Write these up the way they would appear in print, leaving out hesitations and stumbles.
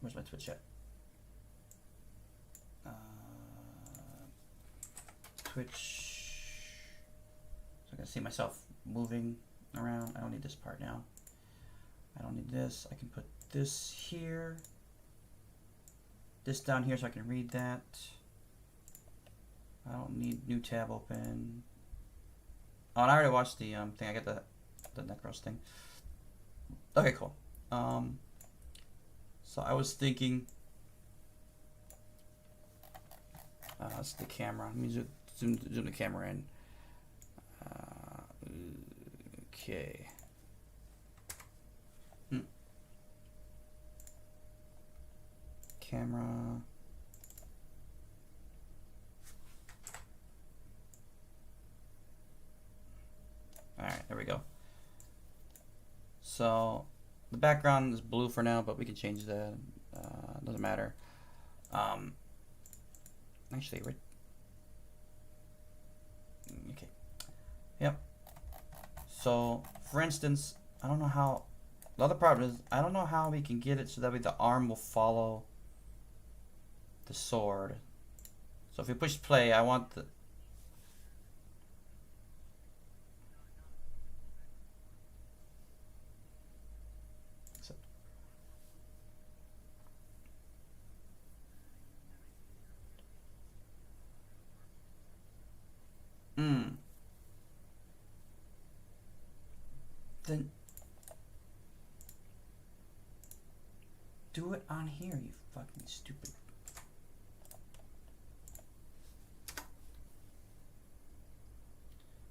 Where's my Twitch at? Twitch. So I can see myself moving around. I don't need this part now. I don't need this. I can put this here. This down here so I can read that. I don't need new tab open. Oh, and I already watched the thing. I got the Necros thing. Okay, cool. So I was thinking. That's the camera. Let me zoom the camera in. Okay. Camera. Alright, there we go. So the background is blue for now, but we can change that. Doesn't matter. Actually, right. Okay. Yep. So, for instance, I don't know how. The other problem is I don't know how we can get it so that way the arm will follow the sword. So if we push play, I want the. Then do it on here, you fucking stupid.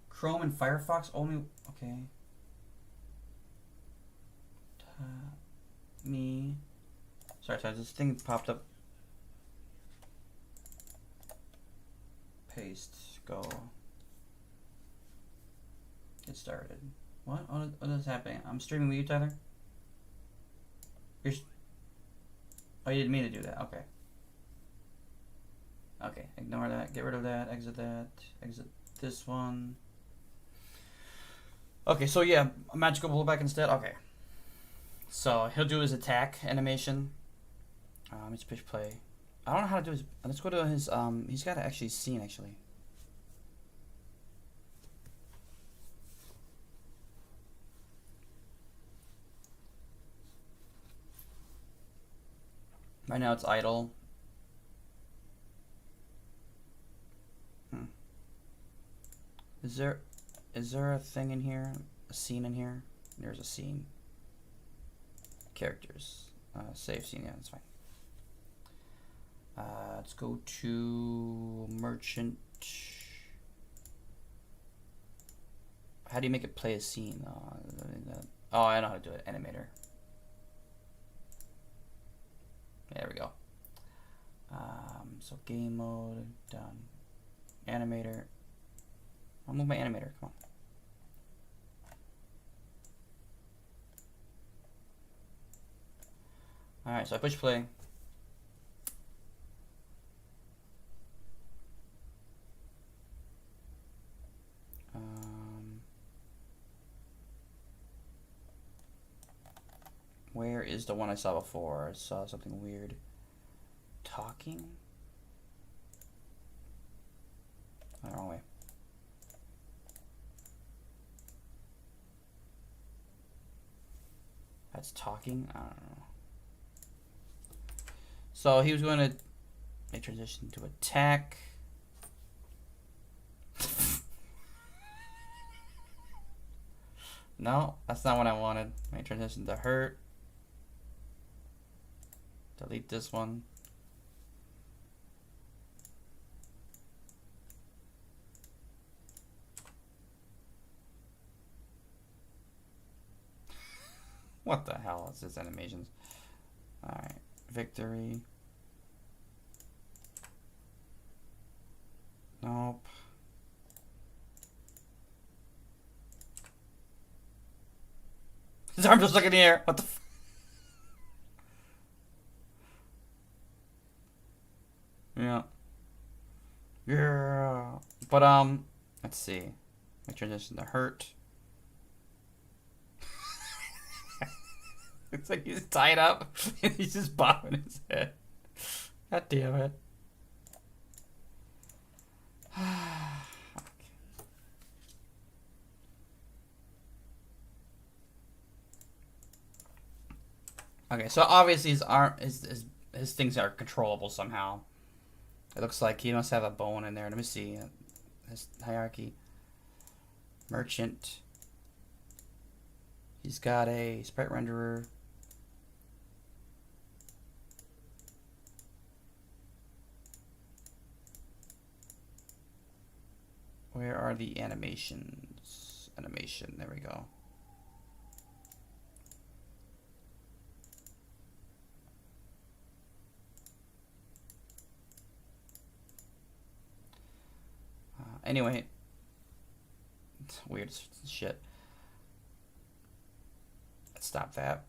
Chrome and Firefox only. Okay. Me. Sorry, this thing popped up. Paste. Go. Get started. What is happening? I'm streaming with you, Tyler? Oh, you didn't mean to do that. Okay. Okay, ignore that. Get rid of that. Exit that. Exit this one. Okay, so yeah, magical blowback instead. Okay. So he'll do his attack animation. Let's push play. I don't know how to do his. Let's go to his. He's got to actually scene actually. Right now it's idle. Is there a thing in here? A scene in here? There's a scene. Characters. Save scene. Yeah, that's fine. Let's go to merchant. How do you make it play a scene? Oh, I know how to do it. Animator. There we go. So game mode, done. Animator. I'll move my animator, come on. Alright, so I push play. Where is the one I saw before? I saw something weird. Talking? Oh, wrong way. That's talking? I don't know. So he was going to make transition to attack. No, that's not what I wanted. Make transition to hurt. Delete this one. What the hell is this animations? Alright, victory. Nope. His arm just stuck in the air. What the f— Yeah. Yeah. But let's see. My transition to hurt. Looks like he's tied up and he's just bobbing his head. God damn it. Okay, so obviously his things are controllable somehow. It looks like he must have a bone in there. Let me see his hierarchy. Merchant. He's got a sprite renderer. Where are the animations? Animation, there we go. Anyway, it's weird shit. Let's stop that.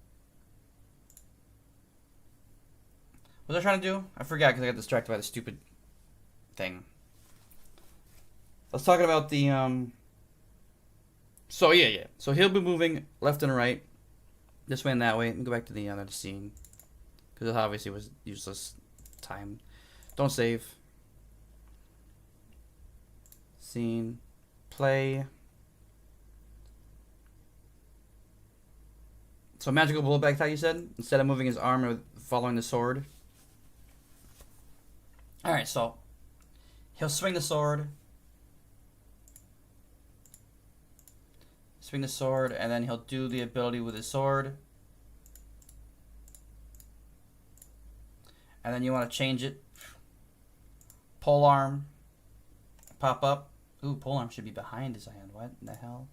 What was I trying to do? I forgot because I got distracted by the stupid thing. I was talking about the So yeah. So he'll be moving left and right, this way and that way. And go back to the other scene because it obviously was useless time. Don't save. Scene, play. So magical blowback, how you said? Instead of moving his arm or following the sword. Alright, so he'll swing the sword. Swing the sword, and then he'll do the ability with his sword. And then you want to change it. Pole arm. Pop up. Ooh, polearm should be behind his hand. What in the hell?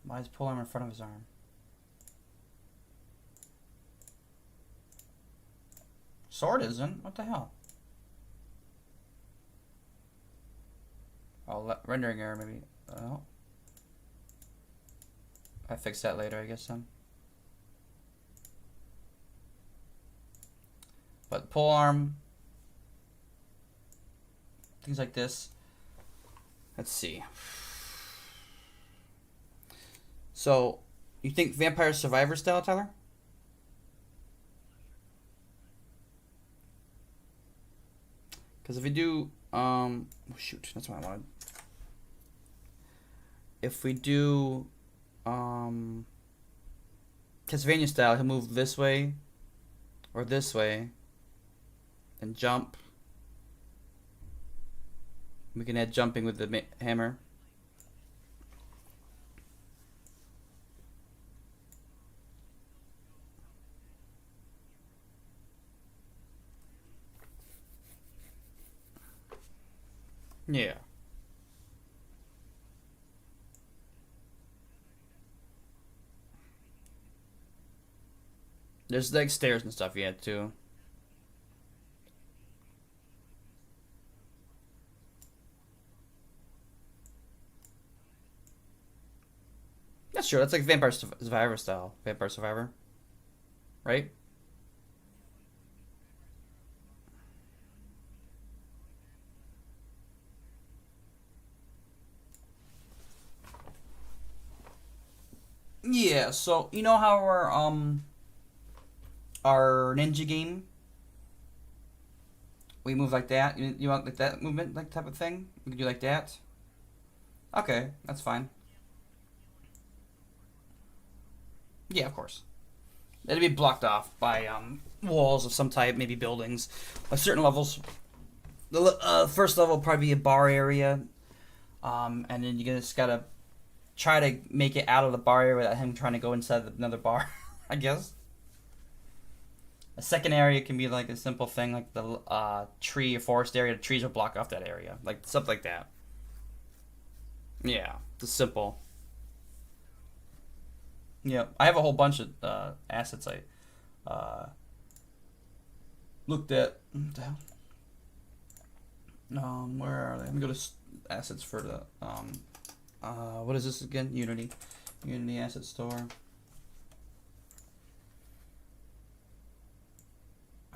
Why is polearm in front of his arm? Sword isn't. What the hell? Oh, rendering error maybe. Oh. I fix that later, I guess then. But pole arm, things like this. Let's see. So, you think Vampire Survivor style, Tyler? Because if we do, oh shoot, that's what I wanted. If we do, Castlevania style, he'll move this way or this way and jump. We can add jumping with the hammer. Yeah. There's like stairs and stuff yet too. That's true. That's like Vampire Survivor style. Vampire Survivor. Right? Yeah, so you know how our ninja game we move like that? You want like that movement like type of thing? We can do like that? Okay, that's fine. Yeah, of course. It'll be blocked off by walls of some type, maybe buildings. Like certain levels. The first level will probably be a bar area. And then you just gotta try to make it out of the bar area without him trying to go inside another bar, I guess. A second area can be like a simple thing like the tree or forest area. The trees will block off that area. Like stuff like that. Yeah, it's simple. Yeah, I have a whole bunch of assets I looked at. What the hell? Where are they? Let me go to assets for the what is this again? Unity asset store.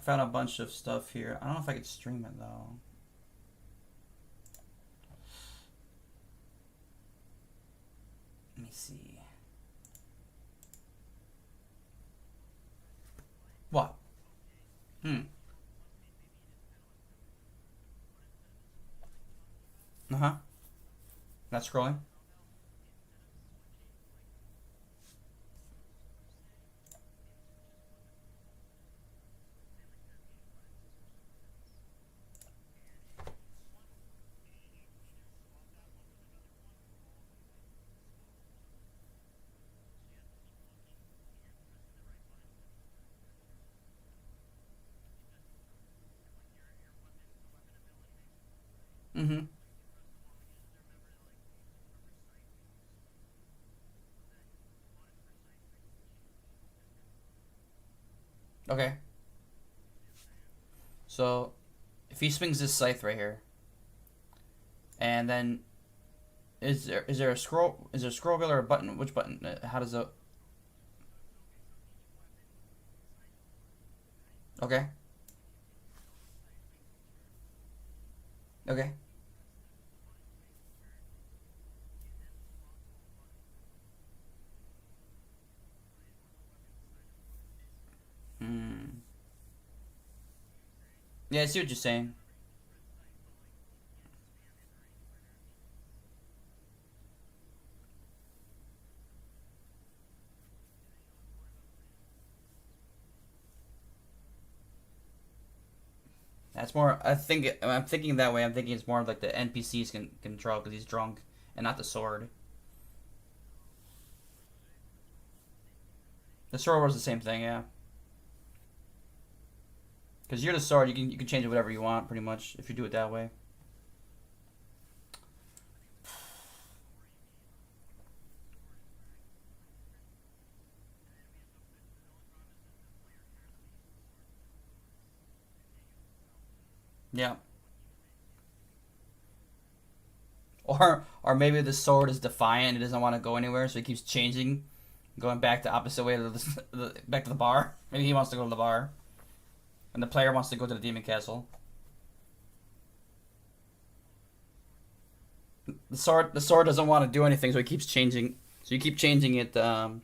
I found a bunch of stuff here. I don't know if I could stream it though. Let me see. What? Uh-huh. Not scrolling? Mm-hmm. Okay. So, if he swings this scythe right here, and then is there a scroll wheel or a button? Which button? How does it? Okay. Okay. Hmm. Yeah, I see what you're saying. That's more. I'm thinking that way. I'm thinking it's more of like the NPCs can control because he's drunk, and not the sword. The sword was the same thing, yeah. Because you're the sword, you can change it whatever you want, pretty much, if you do it that way. Yeah. Or maybe the sword is defiant and it doesn't want to go anywhere, so he keeps changing, going back the opposite way to back to the bar. Maybe he wants to go to the bar, and the player wants to go to the demon castle. The sword doesn't want to do anything, so he keeps changing. So you keep changing it. You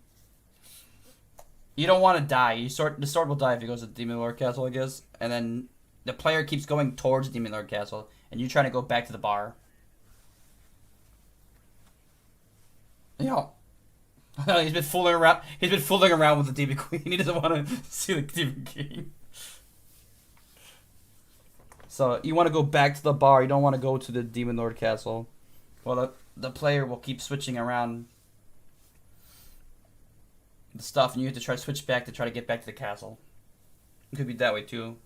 don't want to die. The sword will die if he goes to the demon lord castle, I guess. And then the player keeps going towards the demon lord castle, and you're trying to go back to the bar. Yeah. He's been fooling around. He's been fooling around with the demon queen. He doesn't want to see the demon king. So you want to go back to the bar. You don't want to go to the demon lord castle. Well, the player will keep switching around the stuff, and you have to try to switch back to try to get back to the castle. It could be that way too.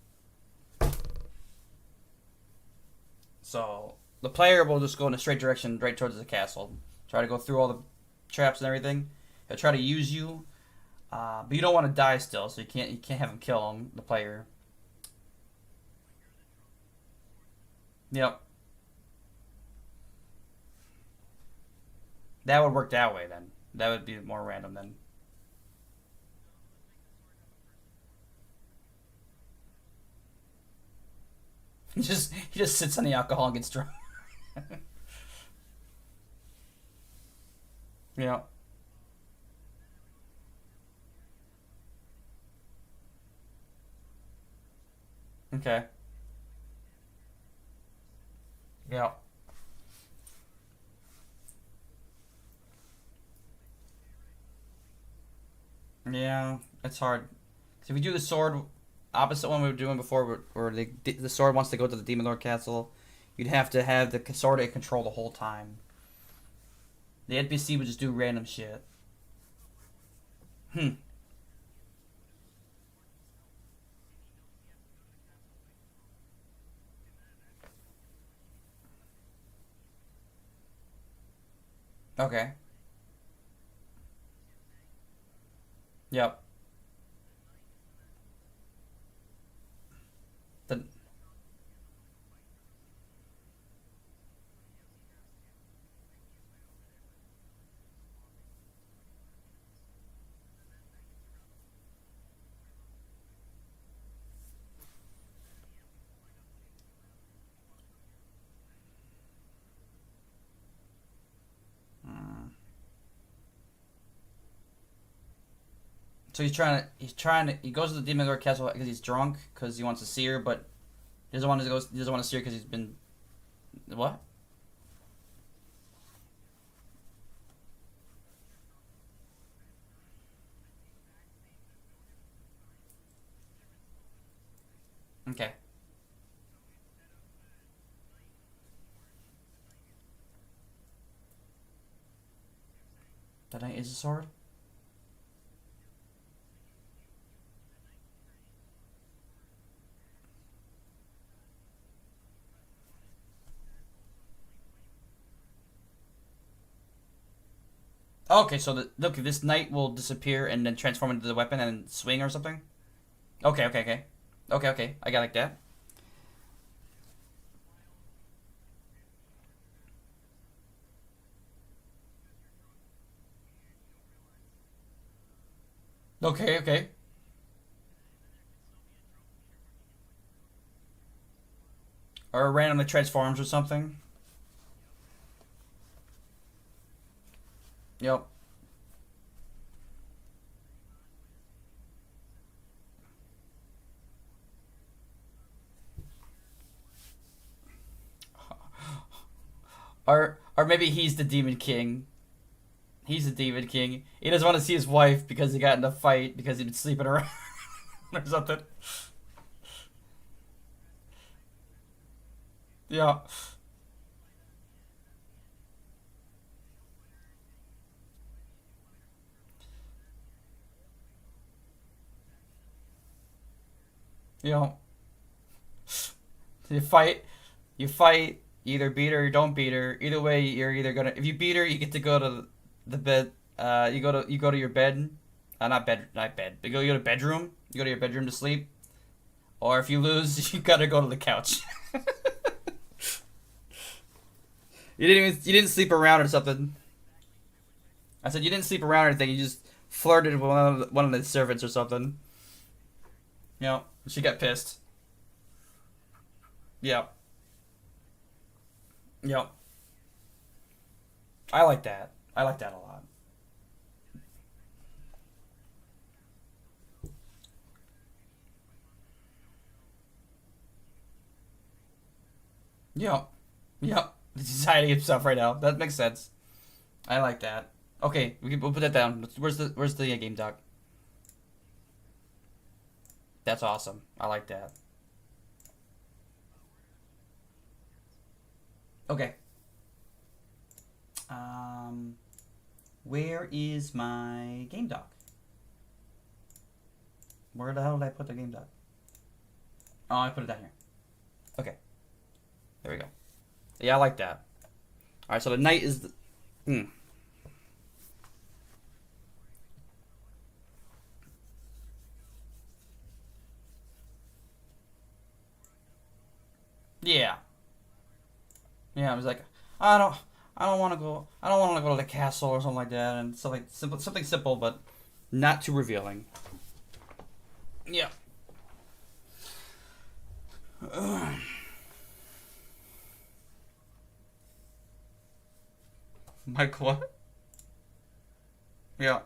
So the player will just go in a straight direction, right towards the castle. Try to go through all the traps and everything. He'll try to use you, but you don't want to die still, so you can't have him kill him, the player. Yep, that would work that way then. That would be more random then. He just sits on the alcohol and gets drunk. Yeah. Okay. Yeah. Yeah. It's hard. So if we do the sword opposite one we were doing before, where the sword wants to go to the demon lord castle, you'd have to have the sword in control the whole time. The NPC would just do random shit. Hmm. Okay. Yep. The, So he goes to the Demon Lord Castle because he's drunk, because he wants to see her, but he doesn't want to see her because he's been, what? Okay. The knight is a sword? Okay, so look, this knight will disappear and then transform into the weapon and swing or something? Okay, okay, okay. Okay, okay. I got like that. Okay, okay. Or randomly transforms or something. Yep. Or maybe he's the Demon King. He's the Demon King. He doesn't want to see his wife because he got in a fight because he'd been sleeping around or something. Yeah. You know, you fight, you either beat her or you don't beat her. Either way, you're either gonna. If you beat her, you get to go to the bed. You go to your bed. Not bed. You go to bedroom. You go to your bedroom to sleep. Or if you lose, you gotta go to the couch. You didn't sleep around or something. I said you didn't sleep around or anything. You just flirted with one of the servants or something. You know, she got pissed. Yep. Yep. I like that. I like that a lot. Yep. Yep. He's hiding himself right now. That makes sense. I like that. Okay, we'll put that down. Where's the game doc? That's awesome. I like that. Okay. Um, where is my game doc? Where the hell did I put the game doc? Oh, I put it down here. Okay, there we go. Yeah, I like that. All right, so the knight is the. Hmm. Yeah, yeah. I was like, I don't, I don't want to go. I don't want to go to the castle or something like that, and something simple, but not too revealing. Yeah. Mike, what? Yeah.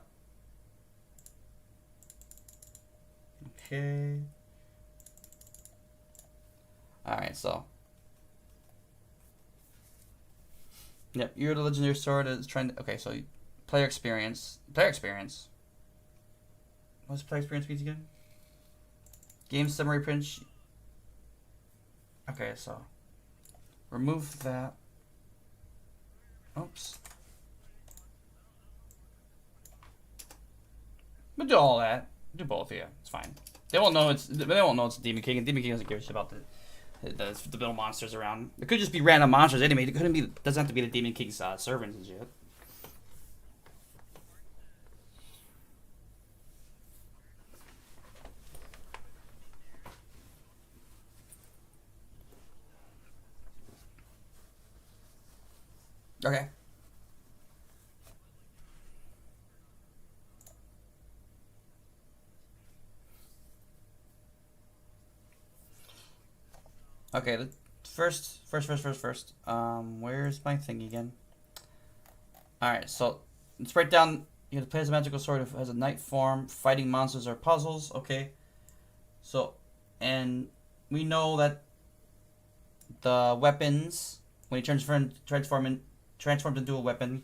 Okay. All right. So, yep. You're the legendary sword is trying to. Okay. So, player experience. Player experience. What's player experience means again? Game summary print. Okay. So, remove that. Oops. But do all that. Do both. Yeah. It's fine. They won't know it's Demon King, and Demon King doesn't give a shit about the little monsters around. It could just be random monsters anyway. It couldn't be. Doesn't have to be the Demon King's servants and shit. Okay. Okay. The first. Where's my thing again? All right. So let's break down. You have to play as a magical sword if it has a knight form, fighting monsters or puzzles. Okay. So, and we know that the weapons, when he transforms into a weapon,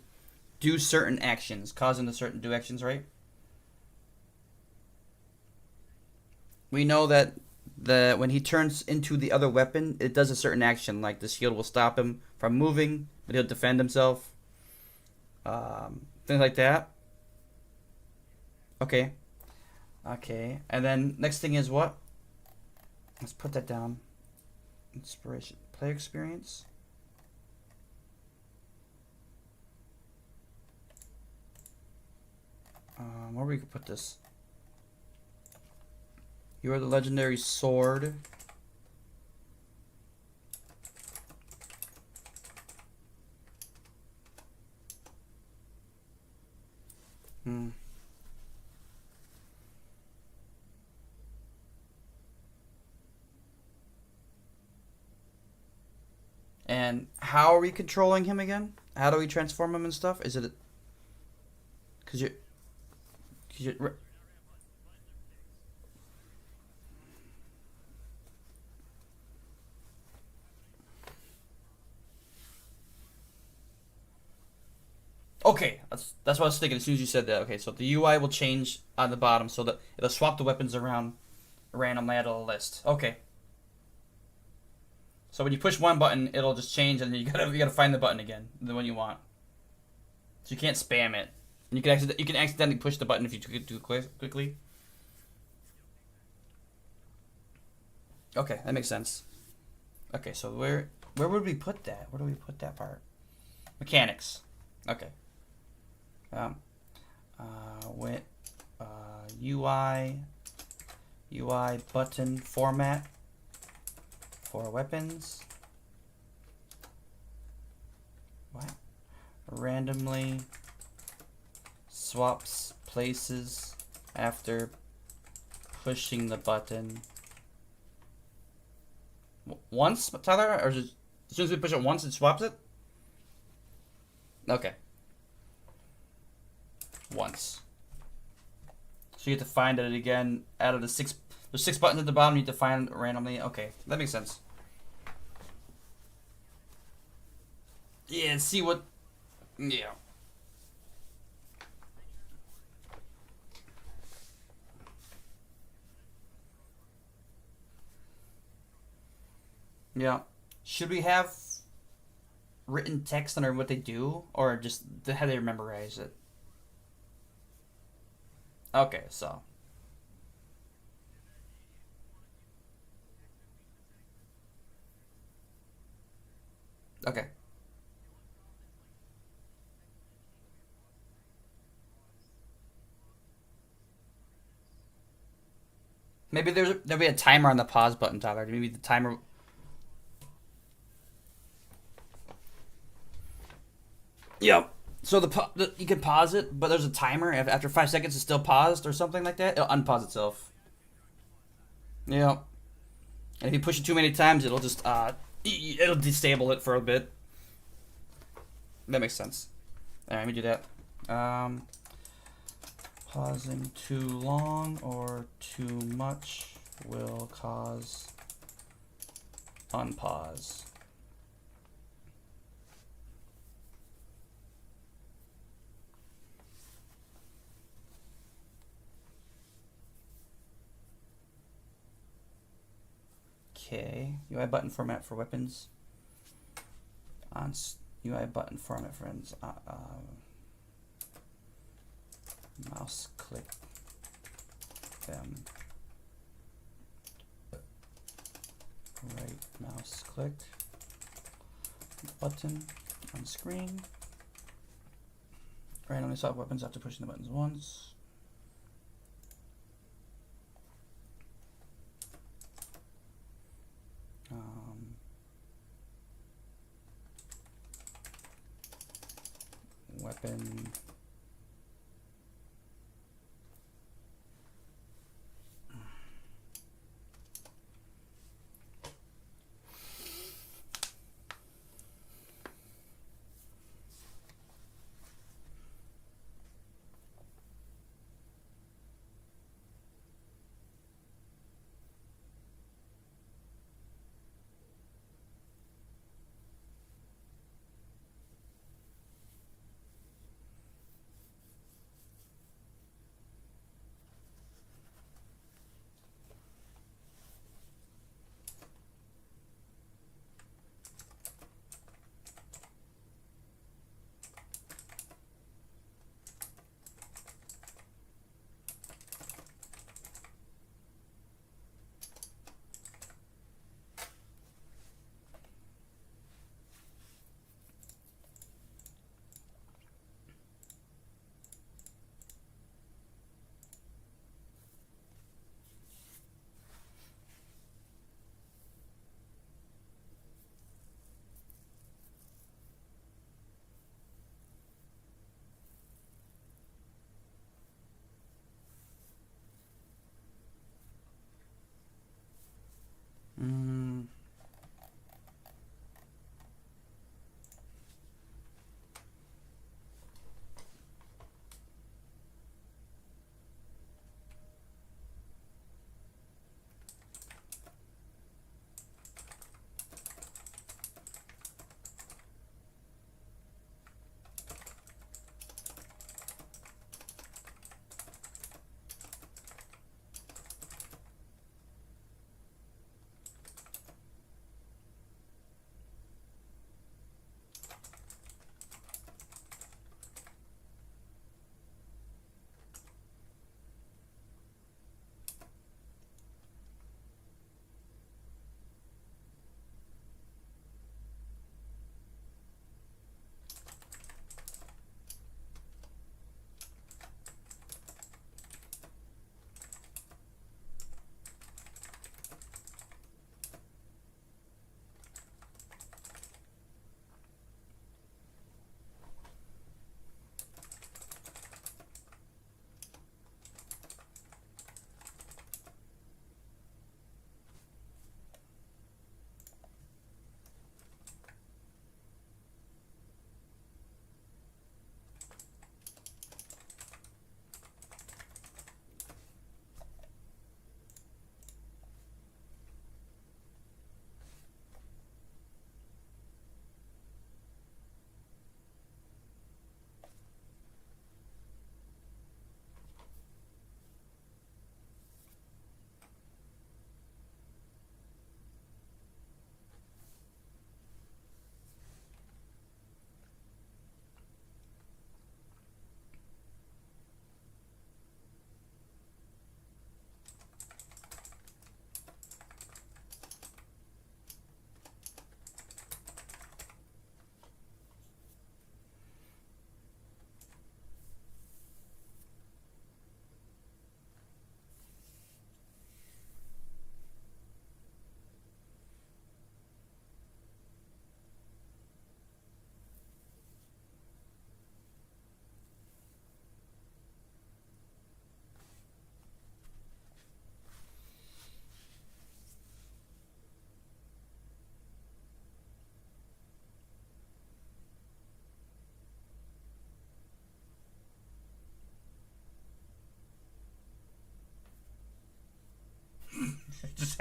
do certain actions, causing the certain do actions, right? We know that when he turns into the other weapon, it does a certain action, like the shield will stop him from moving, but he'll defend himself. Things like that. Okay. Okay. And then next thing is what? Let's put that down. Inspiration. Player experience. Where we could put this? You are the legendary sword. And how are we controlling him again? How do we transform him and stuff? Is it because you okay, that's what I was thinking as soon as you said that. Okay, so the UI will change on the bottom so that it'll swap the weapons around randomly out of the list. Okay. So when you push one button, it'll just change, and then you gotta find the button again, the one you want. So you can't spam it. And you can accidentally push the button if you took it too quickly. Okay, that makes sense. Okay, so where would we put that? Where do we put that part? Mechanics. Okay. With UI button format for weapons. What? Randomly swaps places after pushing the button. Once, Tyler? Or just, as soon as we push it once, it swaps it? Okay. Once. So you have to find it again out of there's 6 buttons at the bottom you have to find randomly. Okay, that makes sense. Yeah, see what... Yeah. Yeah. Should we have written text under what they do, or just how they memorize it? Okay, so... Okay. Maybe there'll be a timer on the pause button, Tyler. Maybe the timer... Yep. So you can pause it, but there's a timer. After 5 seconds, it's still paused or something like that. It'll unpause itself. Yep. And if you push it too many times, it'll just it'll disable it for a bit. That makes sense. All right, let me do that. Pausing too long or too much will cause unpause. Okay, UI button format for weapons. On UI button format, friends. Mouse click them. Right mouse click button on screen. Randomly swap weapons after pushing the buttons once. Weapon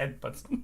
headbutts him.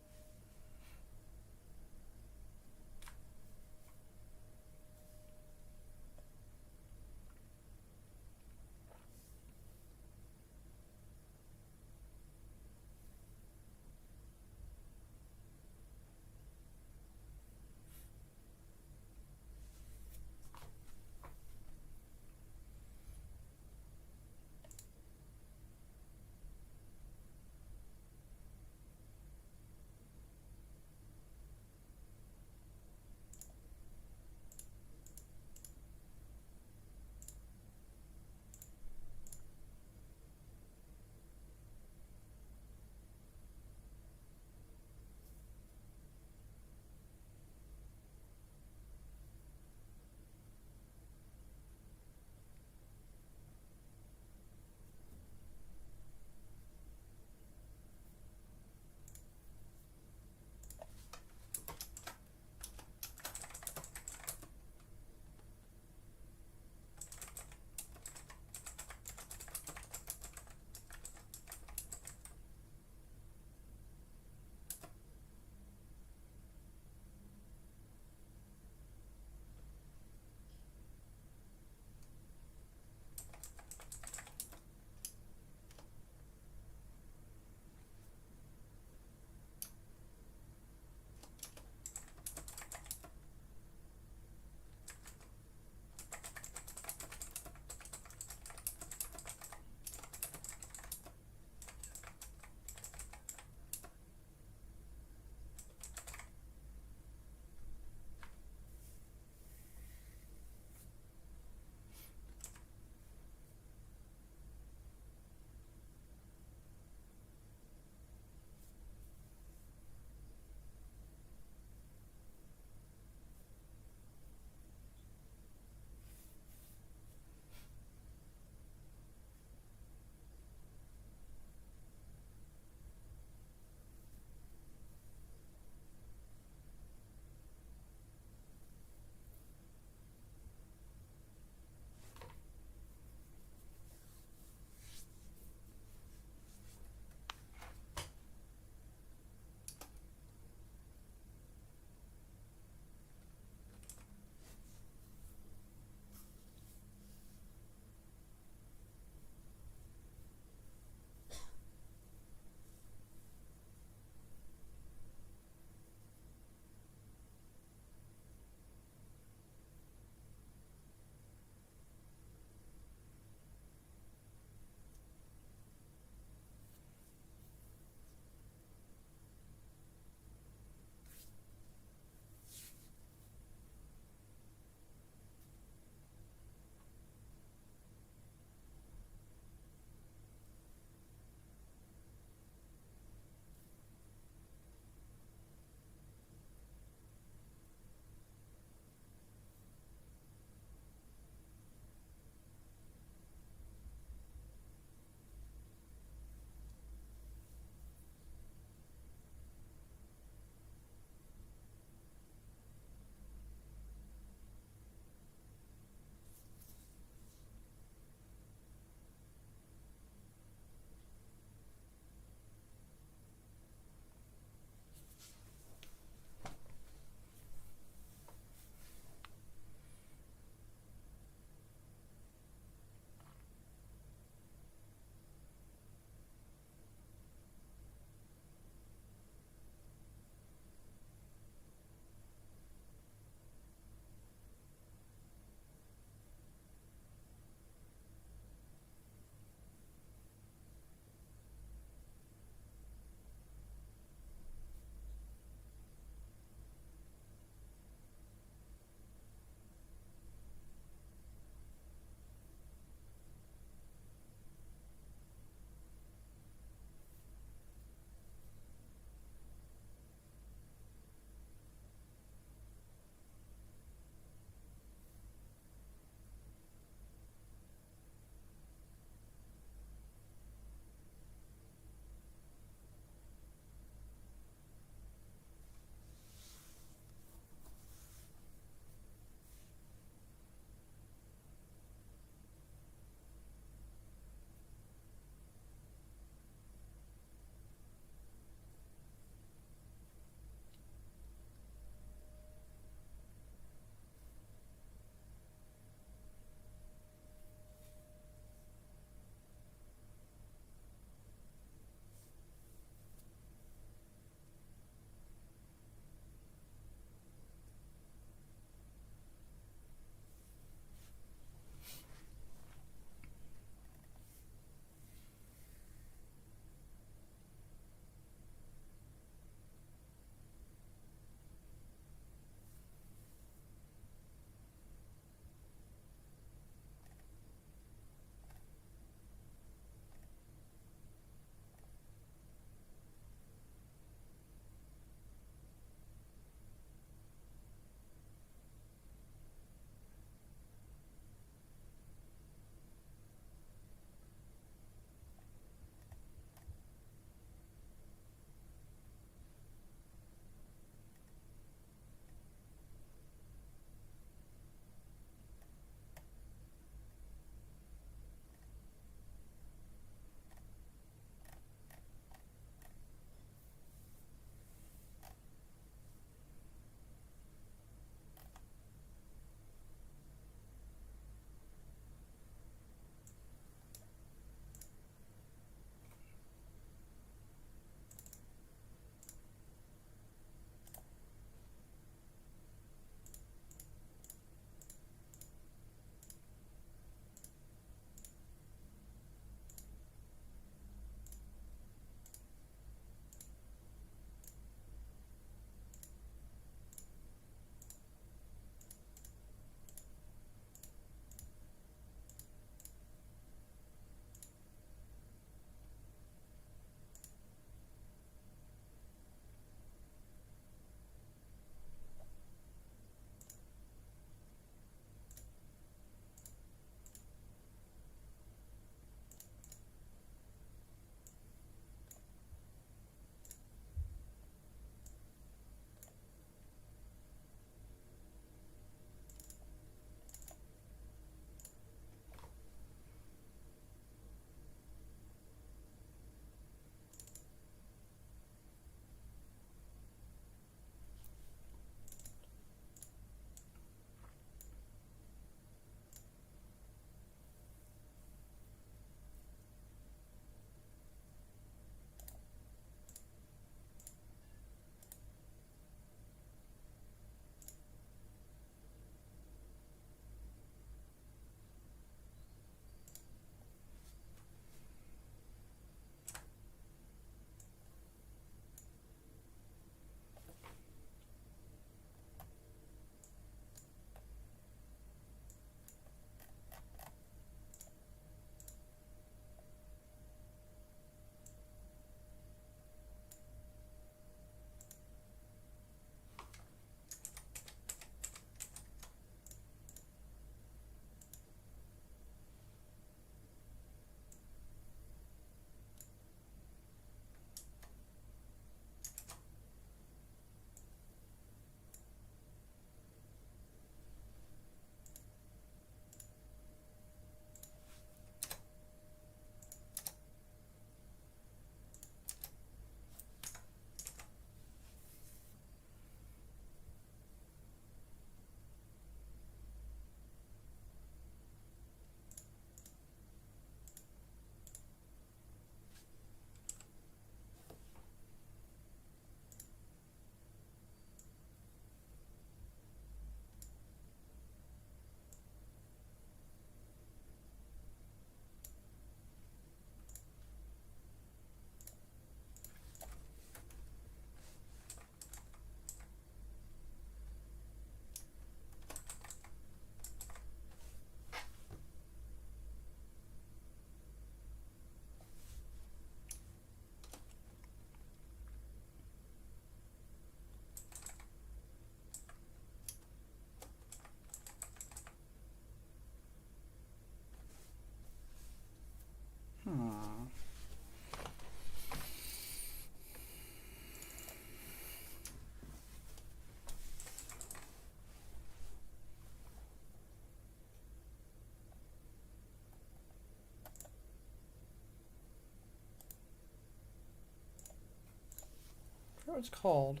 what it's called.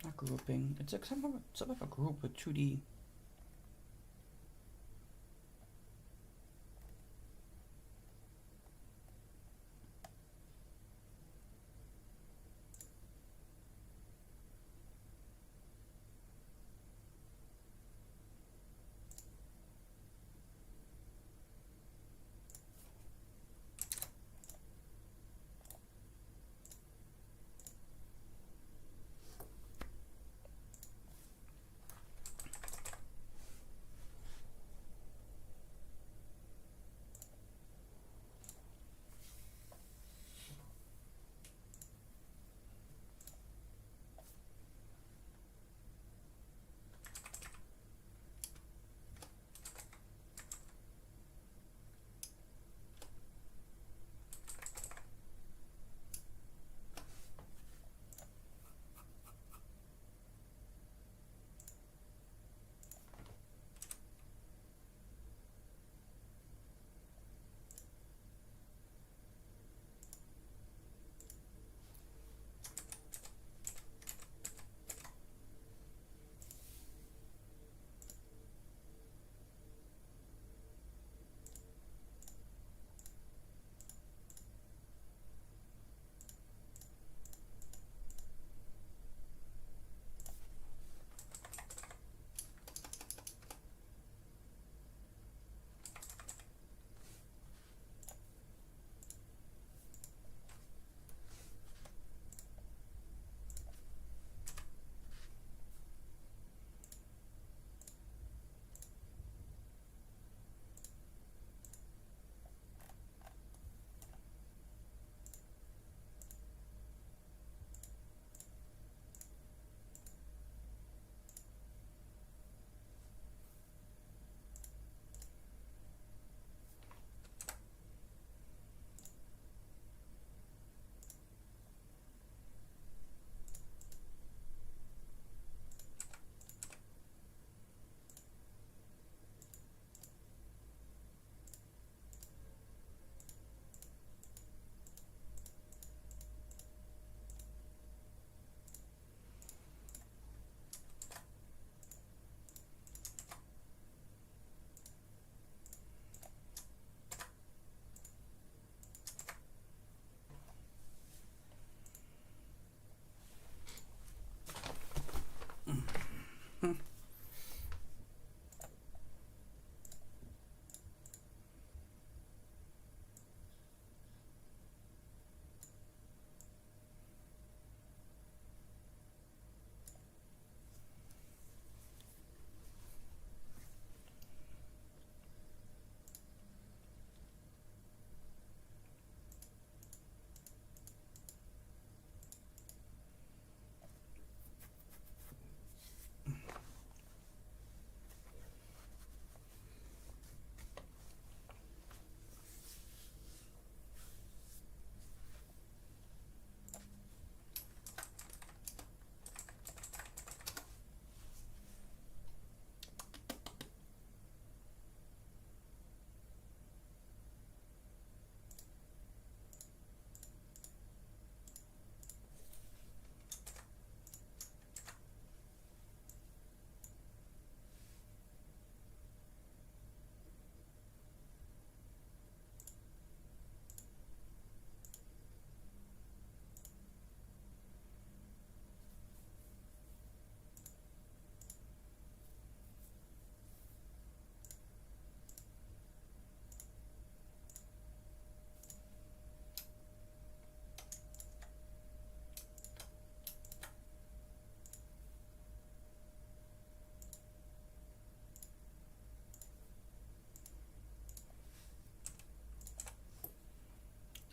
Not grouping. It's like some of a group with 2D.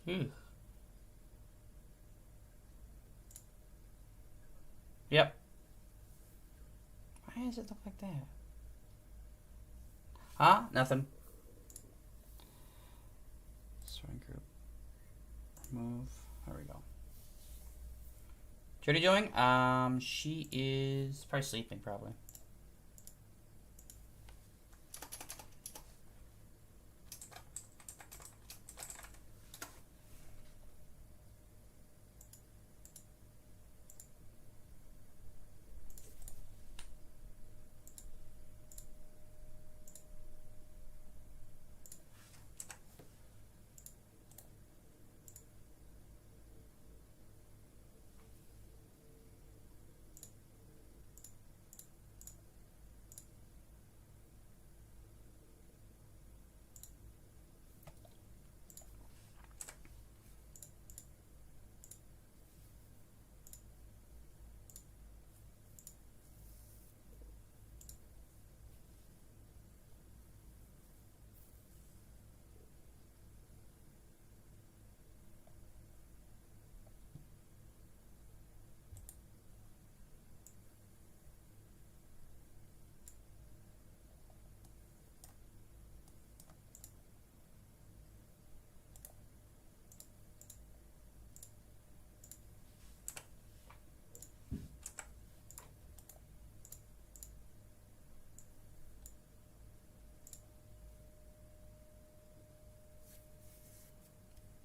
Ew. Yep. Why does it look like that? Huh? Nothing. Sorting group. Remove. There we go. Jody doing? She is probably sleeping, probably.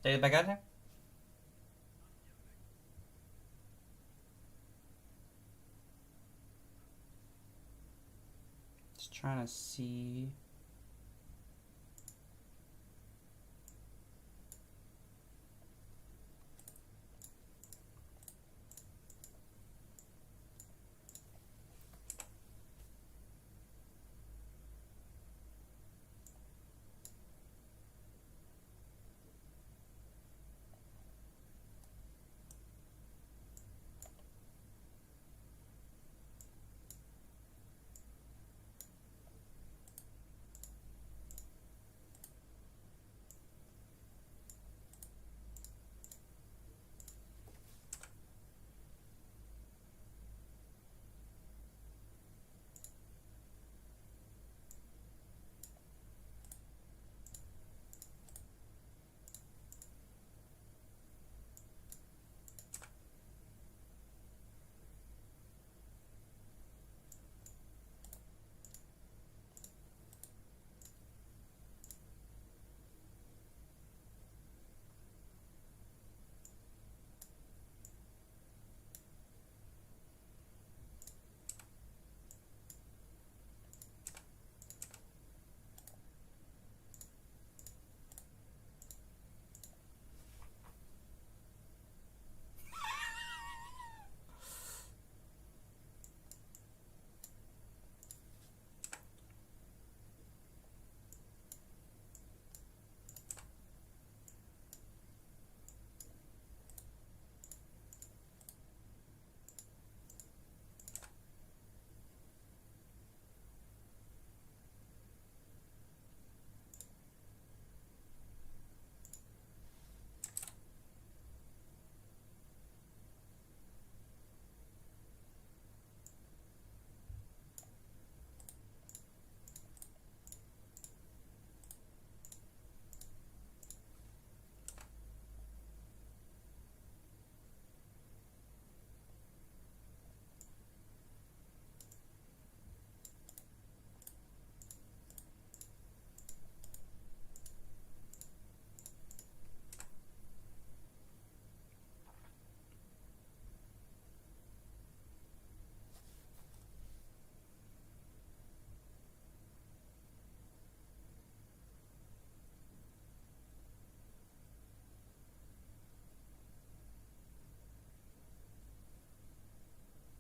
Did it back out there? Just trying to see.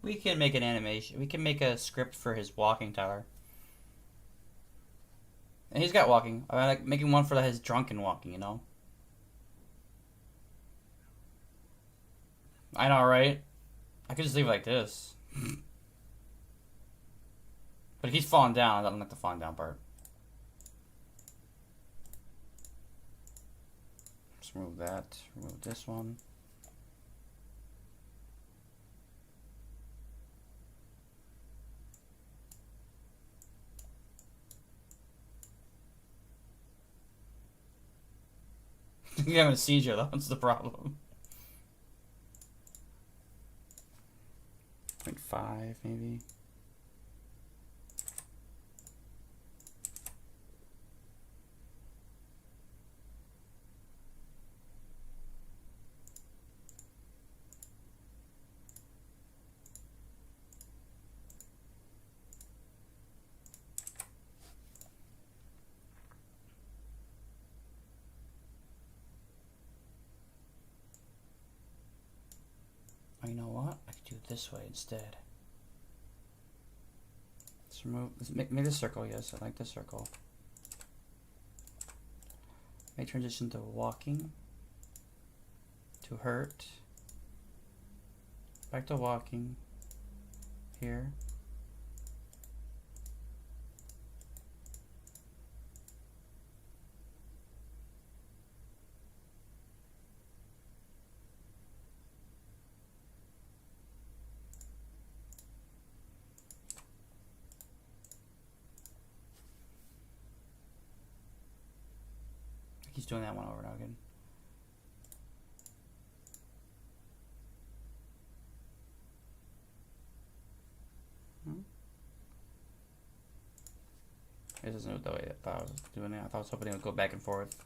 We can make an animation. We can make a script for his walking, Tyler. And he's got walking. I like making one for his drunken walking, you know? I know, right? I could just leave it like this. But he's falling down. I don't like the falling down part. Just remove that. Remove this one. You're having a seizure, that's the problem. 0.5 maybe. Oh, you know what? I could do it this way instead. Let's remove. Let's make this circle. Yes, I like this circle. Make transition to walking. To hurt. Back to walking. Here. He's doing that one over and over again. This isn't the way I thought I was doing it. I thought I was hoping it would go back and forth.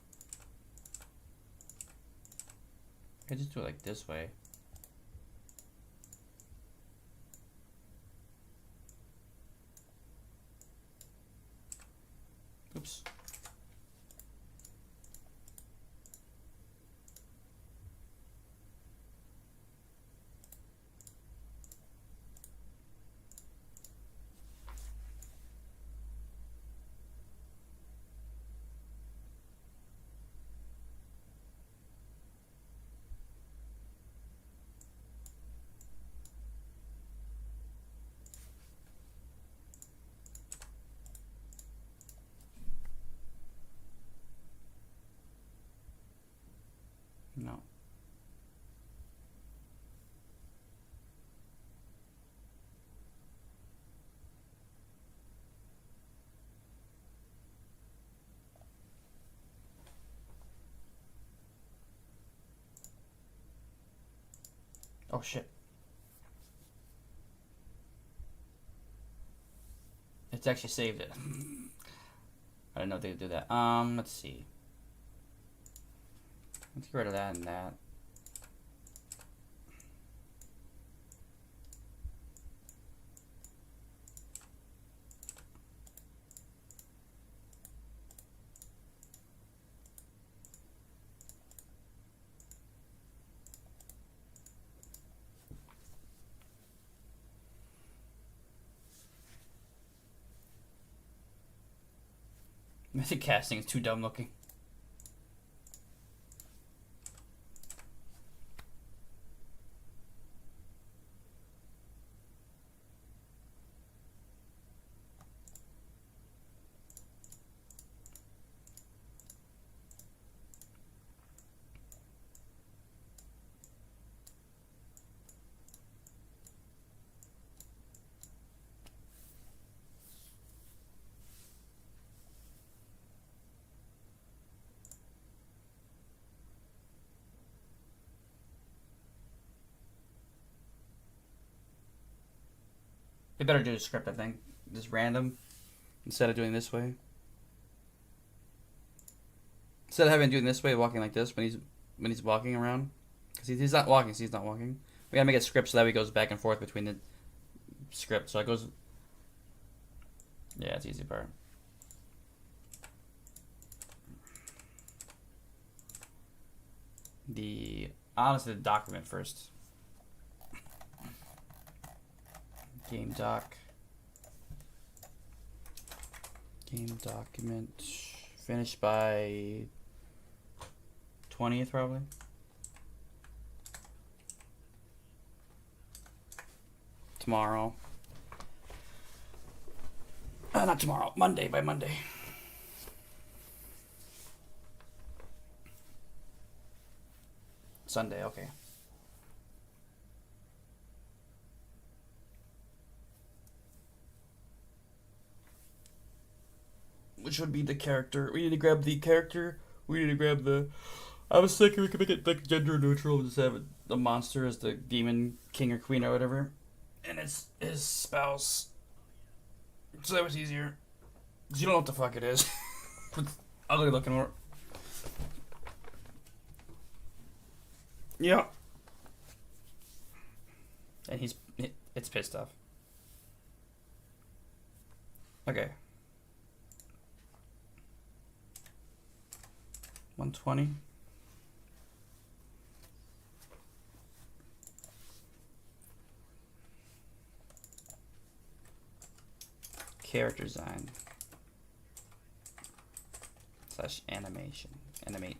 I just do it like this way. Oops. No. Oh shit. It's actually saved it. I didn't know they could do that. Let's see. Let's get rid of that and that. Mythic casting is too dumb looking. They better do a script, I think. Just random. Instead of doing this way. Instead of having doing this way, walking like this when he's walking around. Because he's not walking, so he's not walking. We gotta make a script so that way it goes back and forth between the script. So it goes... Yeah, it's the easy part. Honestly, the document first. Game doc. Game document. Finished by 20th probably. Tomorrow. Not tomorrow. Monday, by Monday. Sunday, okay. Which would be the character. We need to grab the character. We need to grab the... I was thinking we could make it like gender neutral and just have the monster as the demon king or queen or whatever. And it's his spouse. So that was easier. Because you don't know what the fuck it is. Ugly looking work. Yeah. And it's pissed off. Okay. 120. Character design / animation. Animate.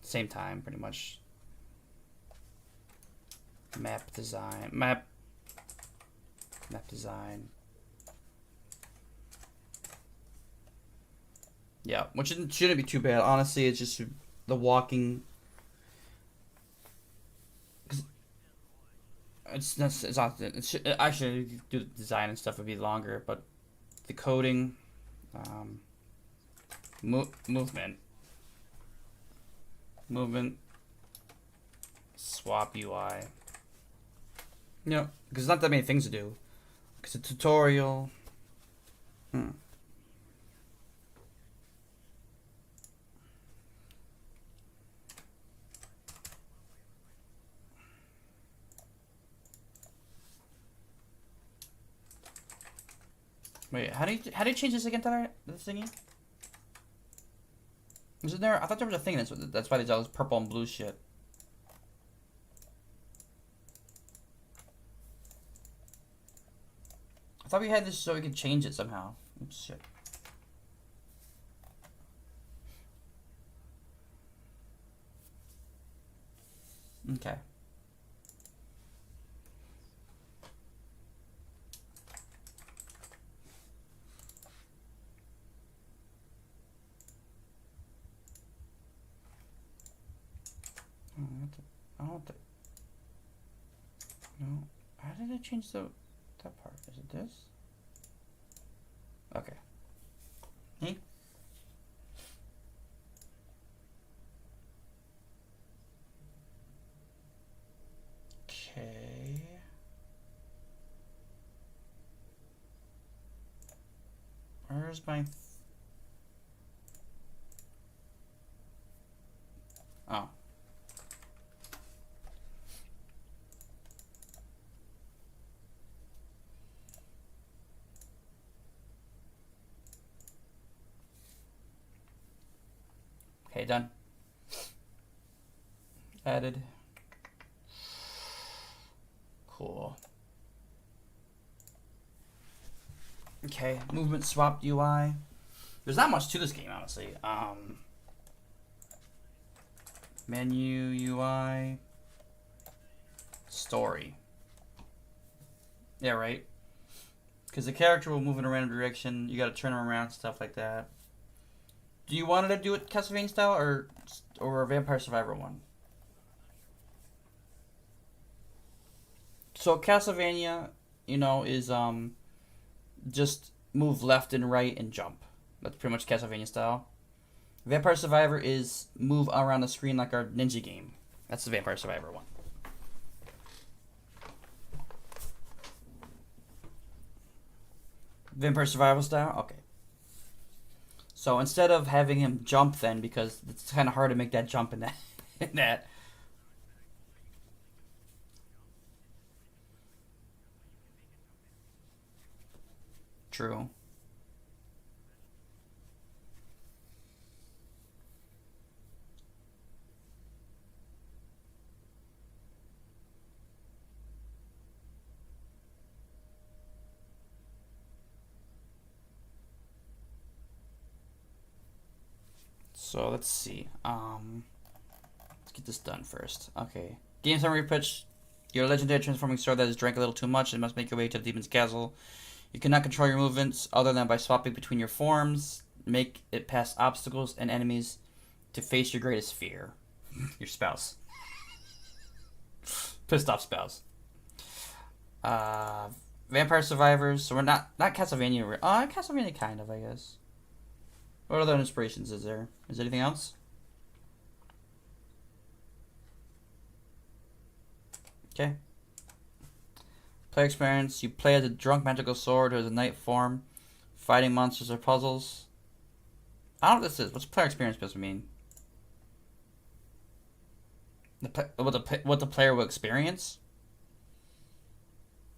Same time, pretty much. Map design. Map design. Yeah, which shouldn't be too bad. Honestly, it's just the walking. It's not. Actually, do the design and stuff would be longer, but the coding, movement, swap UI. Yeah, because it's not that many things to do. Because a tutorial. Wait, how do you change this again, Tyler? This thingy? Was it there? I thought there was a thing that's why there's all this purple and blue shit. I thought we had this so we could change it somehow. Oops, shit. Okay. I don't want the. No. How did I change that part? Is it this? Okay. Hey. Okay. Where's my... Oh. Okay, done. Added. Cool. Okay, movement swapped UI. There's not much to this game, honestly. Menu UI. Story. Yeah, right. Because the character will move in a random direction. You got to turn them around, stuff like that. Do you want to do it Castlevania style or a Vampire Survivor one? So Castlevania, you know, is just move left and right and jump. That's pretty much Castlevania style. Vampire Survivor is move around the screen like our ninja game. That's the Vampire Survivor one. Vampire Survival style? Okay. So instead of having him jump then, because it's kind of hard to make that jump in that, in that. True. So let's see. Let's get this done first. Okay. Game summary pitch. Your legendary transforming sword that has drank a little too much and must make your way to the demon's castle. You cannot control your movements other than by swapping between your forms. Make it past obstacles and enemies to face your greatest fear. Your spouse. Pissed off spouse. Vampire Survivors. So we're not Castlevania. Castlevania kind of, I guess. What other inspirations is there? Is there anything else? Okay. Player experience. You play as a drunk magical sword or as a knight form, fighting monsters or puzzles. I don't know what this is. What's player experience supposed to mean? What the player will experience?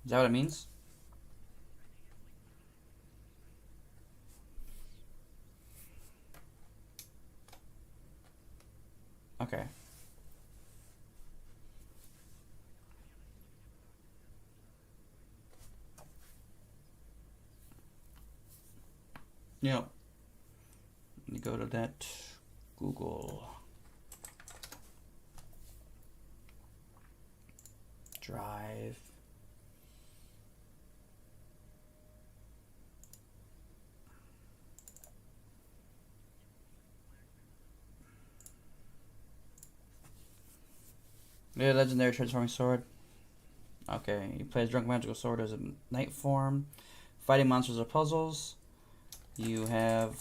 Is that what it means? Okay. Yep. Let me go to that Google Drive. Yeah, legendary transforming sword. Okay, you play as drunk magical sword as a knight form, fighting monsters or puzzles. You have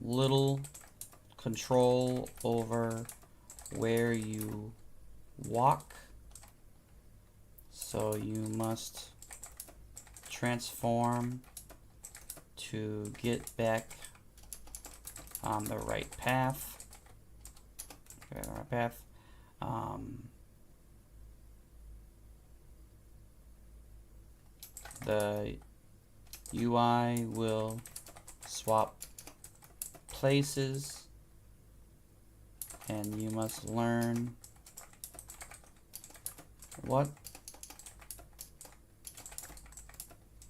little control over where you walk, so you must transform to get back on the right path. Okay, the right path. The UI will swap places, and you must learn what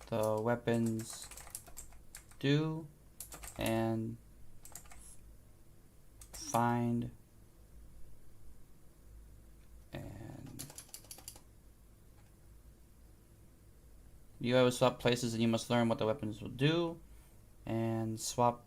the weapons do and find and you always swap places, and you must learn what the weapons will do and swap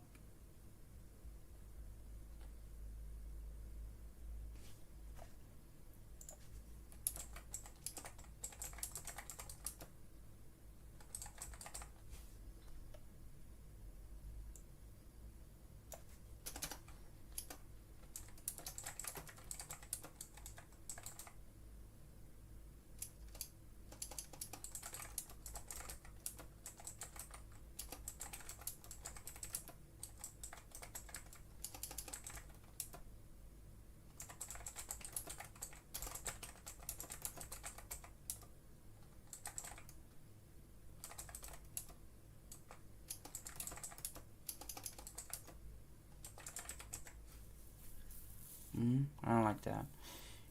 I don't like that.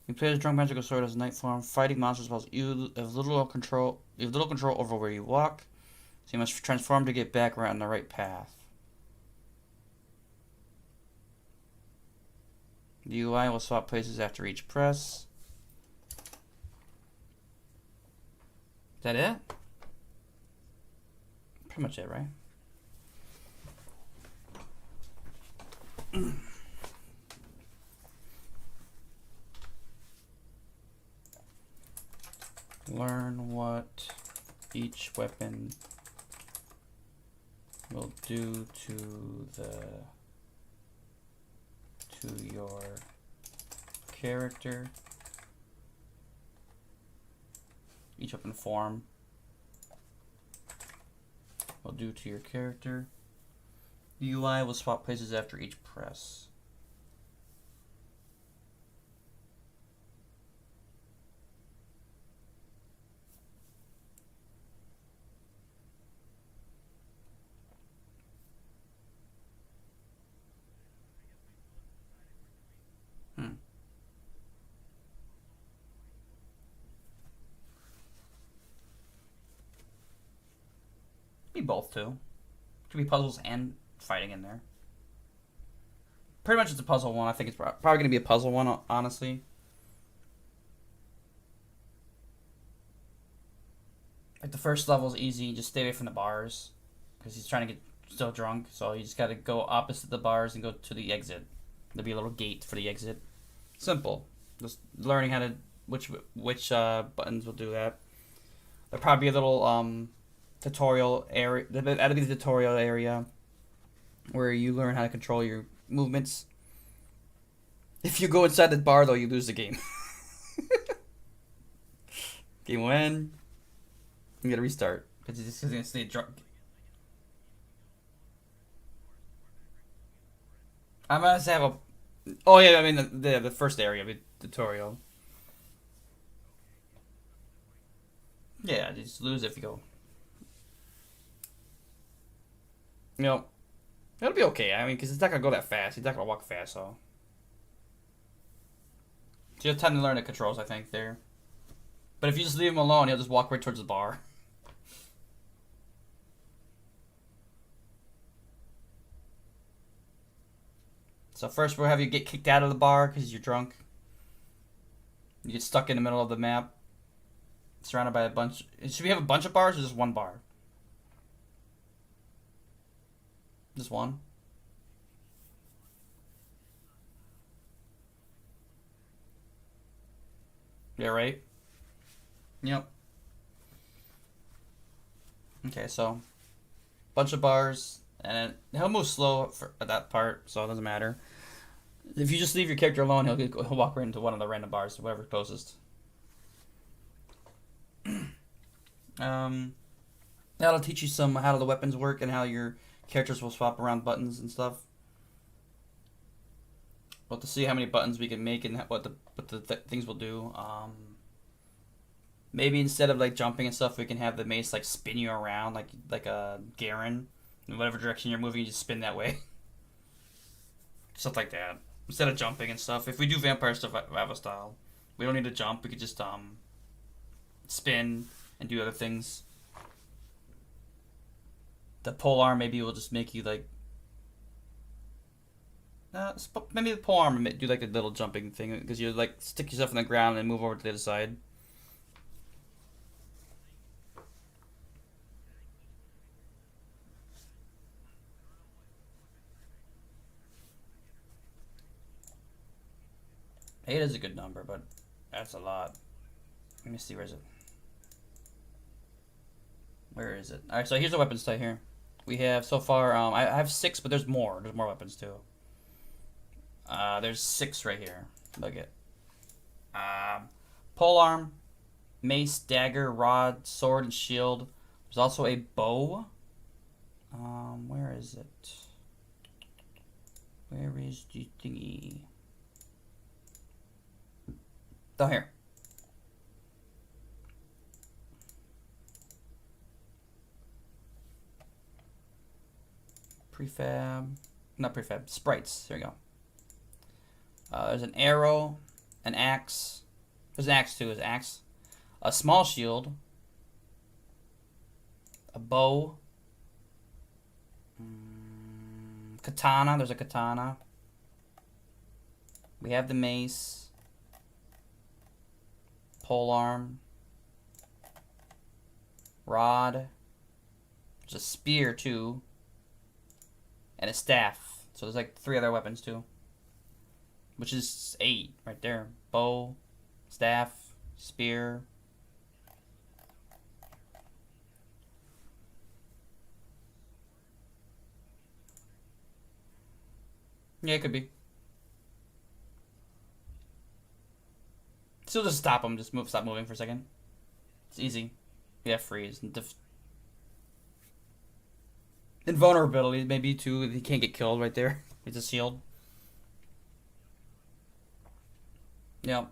You play as Drunk Magical Sword as a night form, fighting monsters while you have little control over where you walk. So you must transform to get back around the right path. The UI will swap places after each press. Is that it? Pretty much it, right? Learn what each weapon will do to your character. Each weapon form will do to your character. The UI will swap places after each press. Be both too. Could be puzzles and fighting in there. Pretty much it's a puzzle one. I think it's probably going to be a puzzle one, honestly. Like the first level is easy. Just stay away from the bars because he's trying to get still drunk. So you just got to go opposite the bars and go to the exit. There'll be a little gate for the exit. Simple. Just learning how to which buttons will do that. There'll probably be a little tutorial area. That'll be the tutorial area where you learn how to control your movements. If you go inside the bar, though, you lose the game. Game win. You gotta restart because he's just gonna stay drunk. I must have a. Oh yeah, I mean the first area of the tutorial. Yeah, you just lose if you go. You know, it'll be okay. I mean, because it's not gonna go that fast. He's not gonna walk fast, so. So you have time to learn the controls, I think, there. But if you just leave him alone, he'll just walk right towards the bar. So first we'll have you get kicked out of the bar because you're drunk. You get stuck in the middle of the map. Surrounded by a bunch. Should we have a bunch of bars or just one bar? Just one? Yeah, right? Yep. Okay, so bunch of bars, and he'll move slow for that part, so it doesn't matter. If you just leave your character alone, he'll walk right into one of the random bars, whatever's closest. That'll teach you some how the weapons work and how your characters will swap around buttons and stuff. But to see how many buttons we can make and what the things will do. Maybe instead of like jumping and stuff, we can have the mace like spin you around like a Garen. In whatever direction you're moving, you just spin that way. Stuff like that. Instead of jumping and stuff. If we do Vampire Survival style, we don't need to jump. We could just spin and do other things. The pole arm maybe will just make you like. Maybe the pole arm do like a little jumping thing because you like stick yourself on the ground and move over to the other side. Eight is a good number, but that's a lot. Let me see, where is it? Where is it? Alright, so here's the weapons type here. We have so far, I have 6, but there's more. There's more weapons too. There's 6 right here. Look at polearm, mace, dagger, rod, sword, and shield. There's also a bow. Where is it? Where is the thingy? Down here. Prefab. Not prefab. Sprites. There we go. There's an arrow, an axe. There's an axe too. There's an axe. A small shield. A bow. Katana. There's a katana. We have the mace. Polearm, rod, there's a spear too, and a staff. So there's like 3 other weapons too, which is 8 right there. Bow, staff, spear. Yeah, it could be. Still just stop him. Just stop moving for a second. It's easy. Yeah, freeze. Invulnerability, maybe too. He can't get killed right there. He's a shield. Yeah.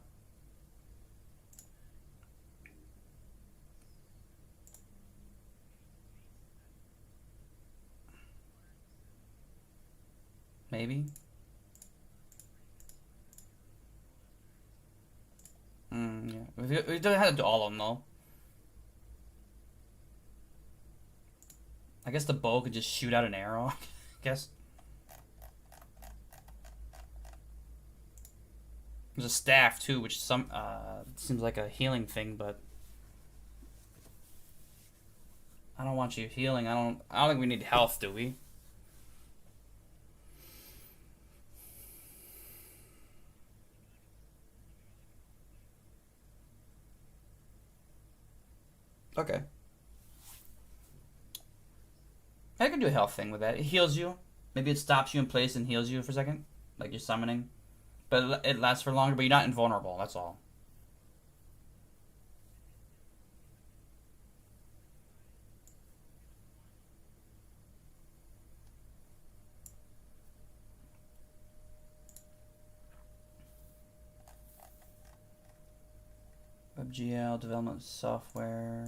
Maybe. Yeah. We don't have to do all of them though. I guess the bow could just shoot out an arrow. I guess. There's a staff too, which seems like a healing thing, but I don't want you healing. I don't think we need health, do we? Okay. I can do a health thing with that. It heals you. Maybe it stops you in place and heals you for a second, like you're summoning. But it lasts for longer, but you're not invulnerable, that's all. WebGL development software.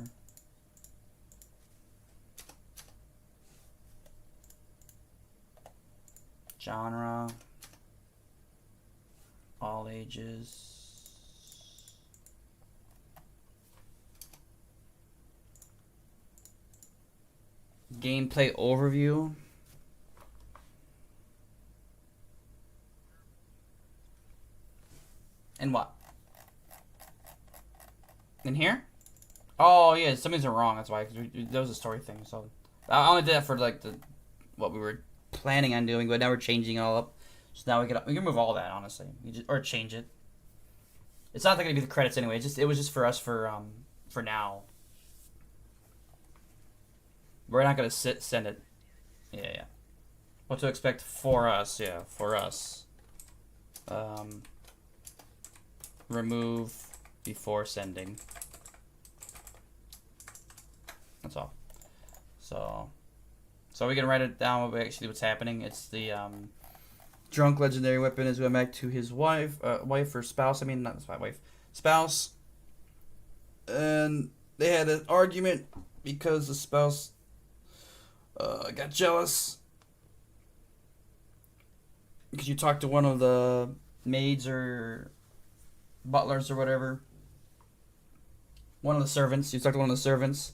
Genre. All ages. Gameplay overview. And what? In here? Oh yeah, something's wrong. That's why that was a story thing. So I only did that for like what we were planning on doing, but now we're changing it all up. So now we can remove all that honestly, or change it. It's not going to be the credits anyway. It was just for us for now. We're not going to send it. Yeah. What to expect for us? Yeah, for us. Remove before sending. That's all. So we can write it down. What's happening? It's the drunk legendary weapon is going back to his wife or spouse. I mean, not his wife, spouse. and they had an argument because the spouse got jealous because you talked to one of the maids or butlers or whatever. One of the servants. You talked to one of the servants,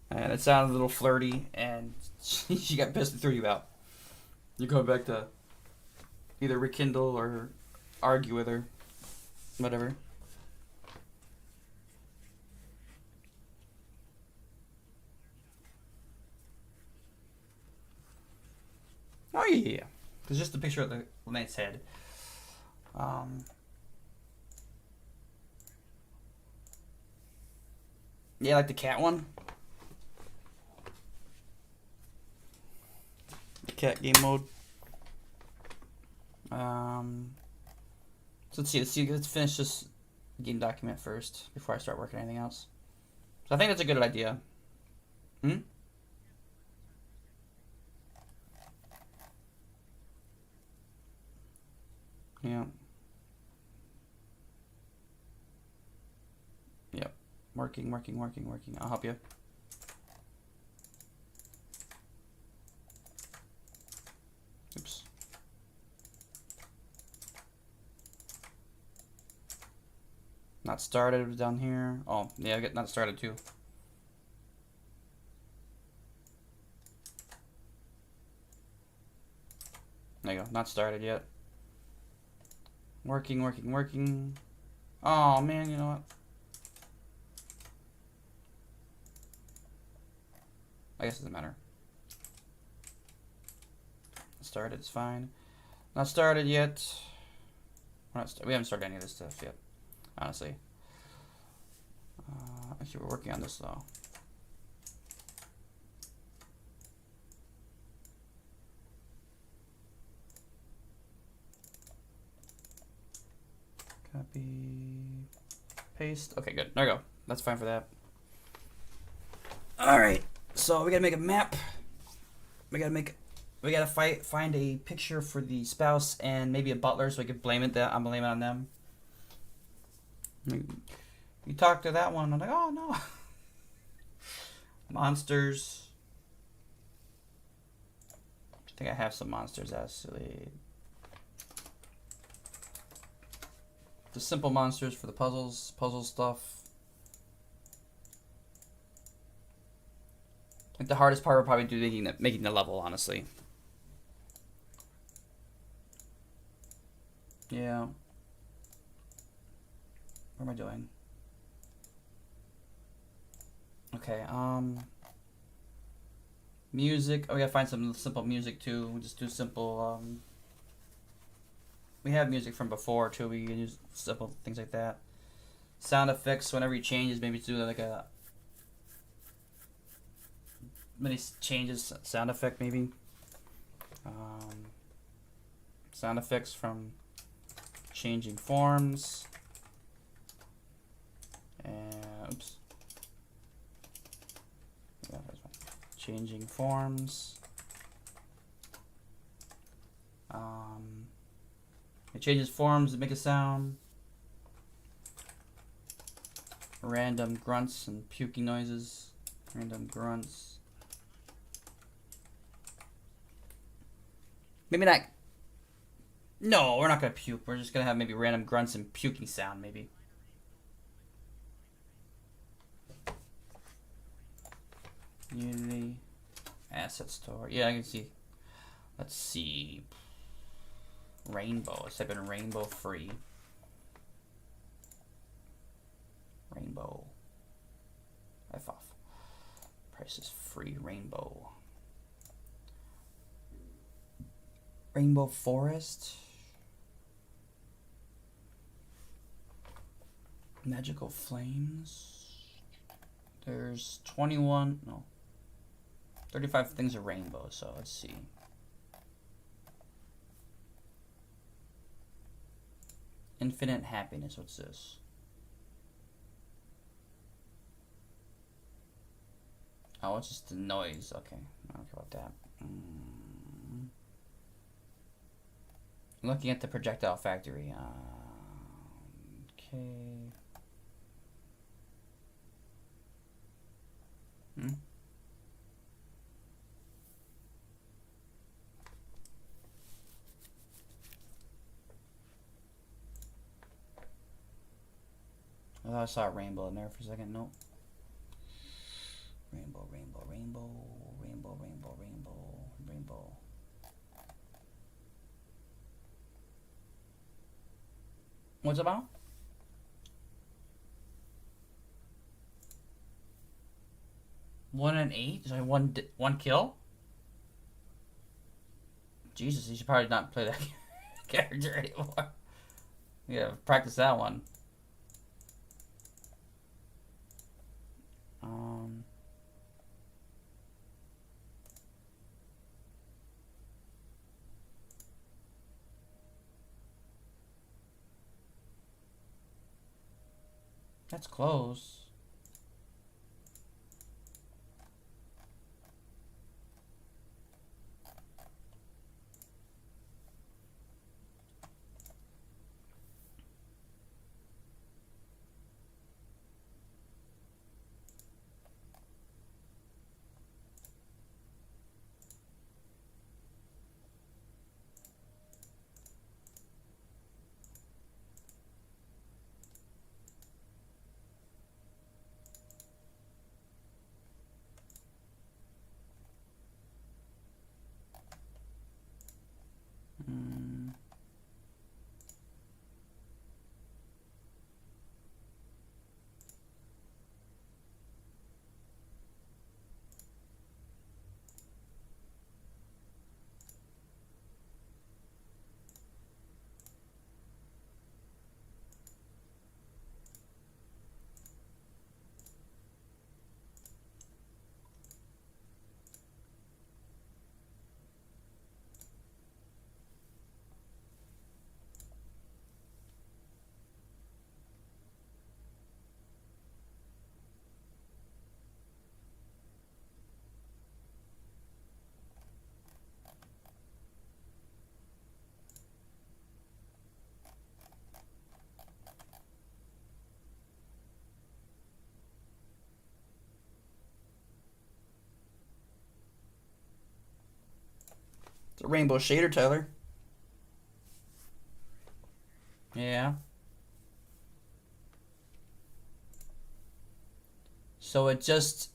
and it sounded a little flirty, and she got pissed and threw you out. You go back to either rekindle or argue with her, whatever. Oh yeah, it's just a picture of the knight's head. Yeah, like the cat one. The cat game mode. So let's finish this game document first before I start working on anything else. So I think that's a good idea. Hmm? Yeah. Yep. Working. I'll help you. Oops. Not started down here. Oh, yeah, I get not started too. There you go. Not started yet. Working. Oh, man, you know what? I guess it doesn't matter. Started, it's fine. Not started yet. We haven't started any of this stuff yet, honestly. Actually, we're working on this though. Copy, paste. Okay, good. There we go. That's fine for that. All right. So we gotta make a map. We gotta find a picture for the spouse and maybe a butler, so we could blame it. I'm blaming it on them. You talk to that one. I'm like, oh no. Monsters. I think I have some monsters actually. The simple monsters for the puzzle stuff. I think the hardest part would probably be making the level, honestly. Yeah. What am I doing? Okay, music. Oh, we gotta find some simple music too. We'll just do simple, we have music from before too. We can use simple things like that. Sound effects, whenever he changes, maybe do like a many changes sound effect maybe. Sound effects from changing forms. And oops. Yeah, there's one. Changing forms. It changes forms to make a sound. Random grunts and puking noises. Random grunts. Maybe not. No, we're not gonna puke. We're just gonna have maybe random grunts and puking sound, maybe. Unity asset store. Yeah, I can see. Let's see. Rainbow. Let's type in rainbow free. Rainbow. F off. Price is free. Rainbow. Rainbow forest. Magical flames. There's 21. No. 35 things are rainbow. So let's see. Infinite happiness. What's this? Oh, it's just the noise. Okay, I don't care about that. Looking at the projectile factory. Okay. I thought I saw a rainbow in there for a second. Nope. Rainbow, rainbow, rainbow, rainbow, rainbow, rainbow, rainbow. What's it about? One and eight? Sorry, one kill? Jesus, you should probably not play that character anymore. Yeah, practice that one. That's close. It's a rainbow shader, Tyler. Yeah. So it just...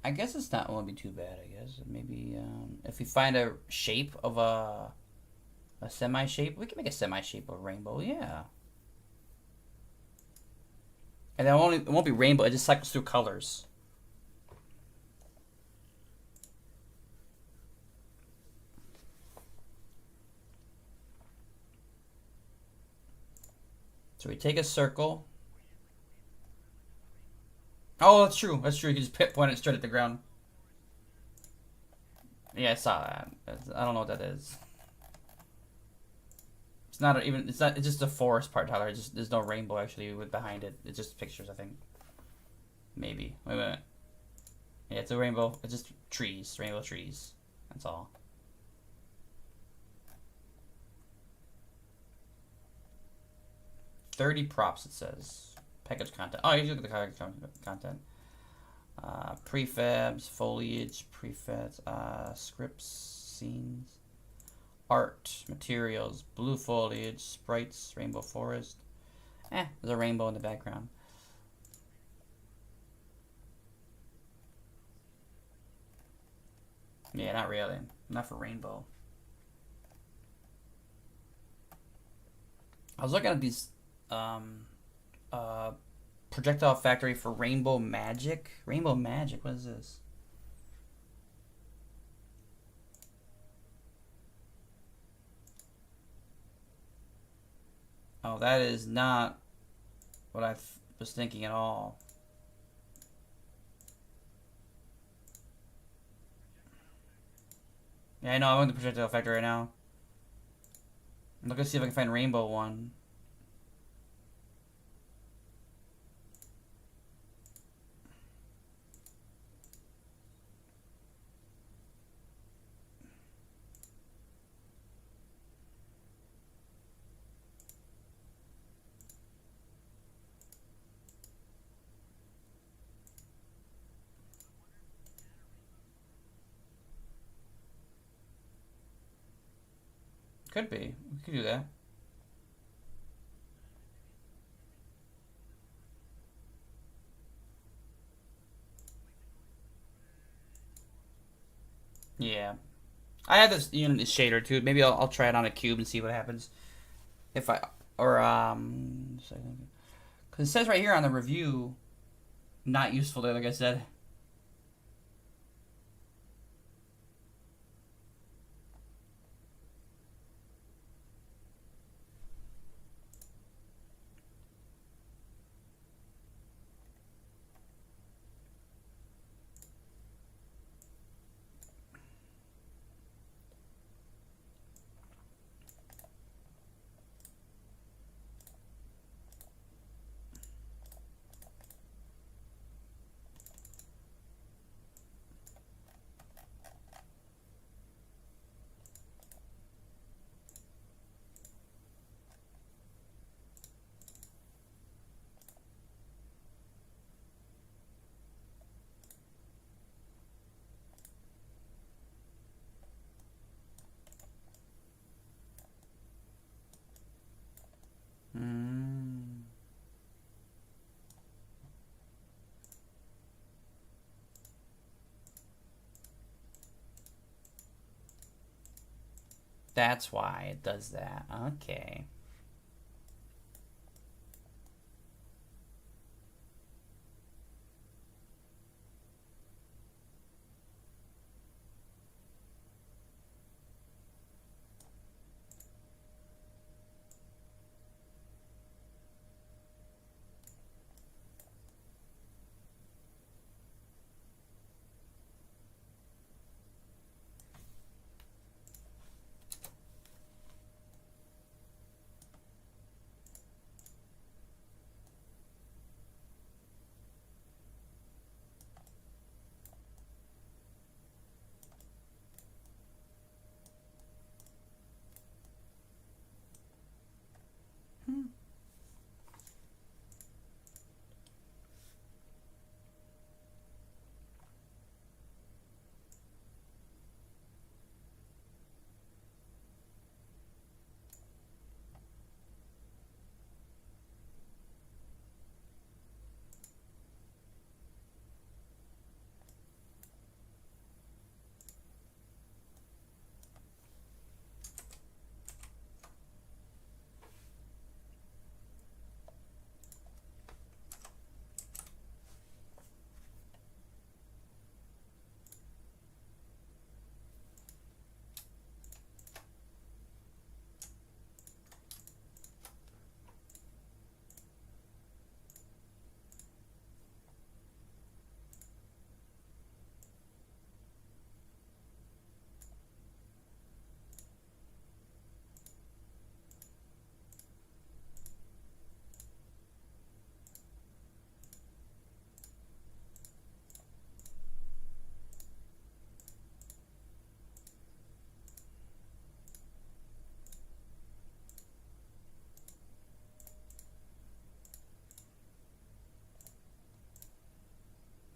I guess it's not, it won't be too bad, I guess. Maybe if we find a shape of a semi-shape, we can make a semi-shape of a rainbow, yeah. And then it won't be rainbow, it just cycles through colors. So we take a circle. Oh, that's true. That's true. You just point it straight at the ground. Yeah, I saw that. I don't know what that is. It's not even. It's not. It's just a forest part, Tyler. It's just there's no rainbow actually with behind it. It's just pictures, I think. Maybe. Wait a minute. Yeah, it's a rainbow. It's just trees. Rainbow trees. That's all. $30 props. It says package content. Oh, you look at the package content. Prefabs, foliage, prefabs, scripts, scenes, art, materials, blue foliage, sprites, rainbow forest. There's a rainbow in the background. Yeah, not really. Not for rainbow. I was looking at these projectile factory for Rainbow Magic. Rainbow Magic, what is this? Oh, that is not what I was thinking at all. Yeah, I know, I'm in the projectile factory right now. I'm looking to see if I can find Rainbow one. Could be. We could do that. Yeah. I have this unit shader too. Maybe I'll try it on a cube and see what happens. If I or because it says right here on the review, not useful there. Like I said. Mm, that's why it does that. Okay. Hmm.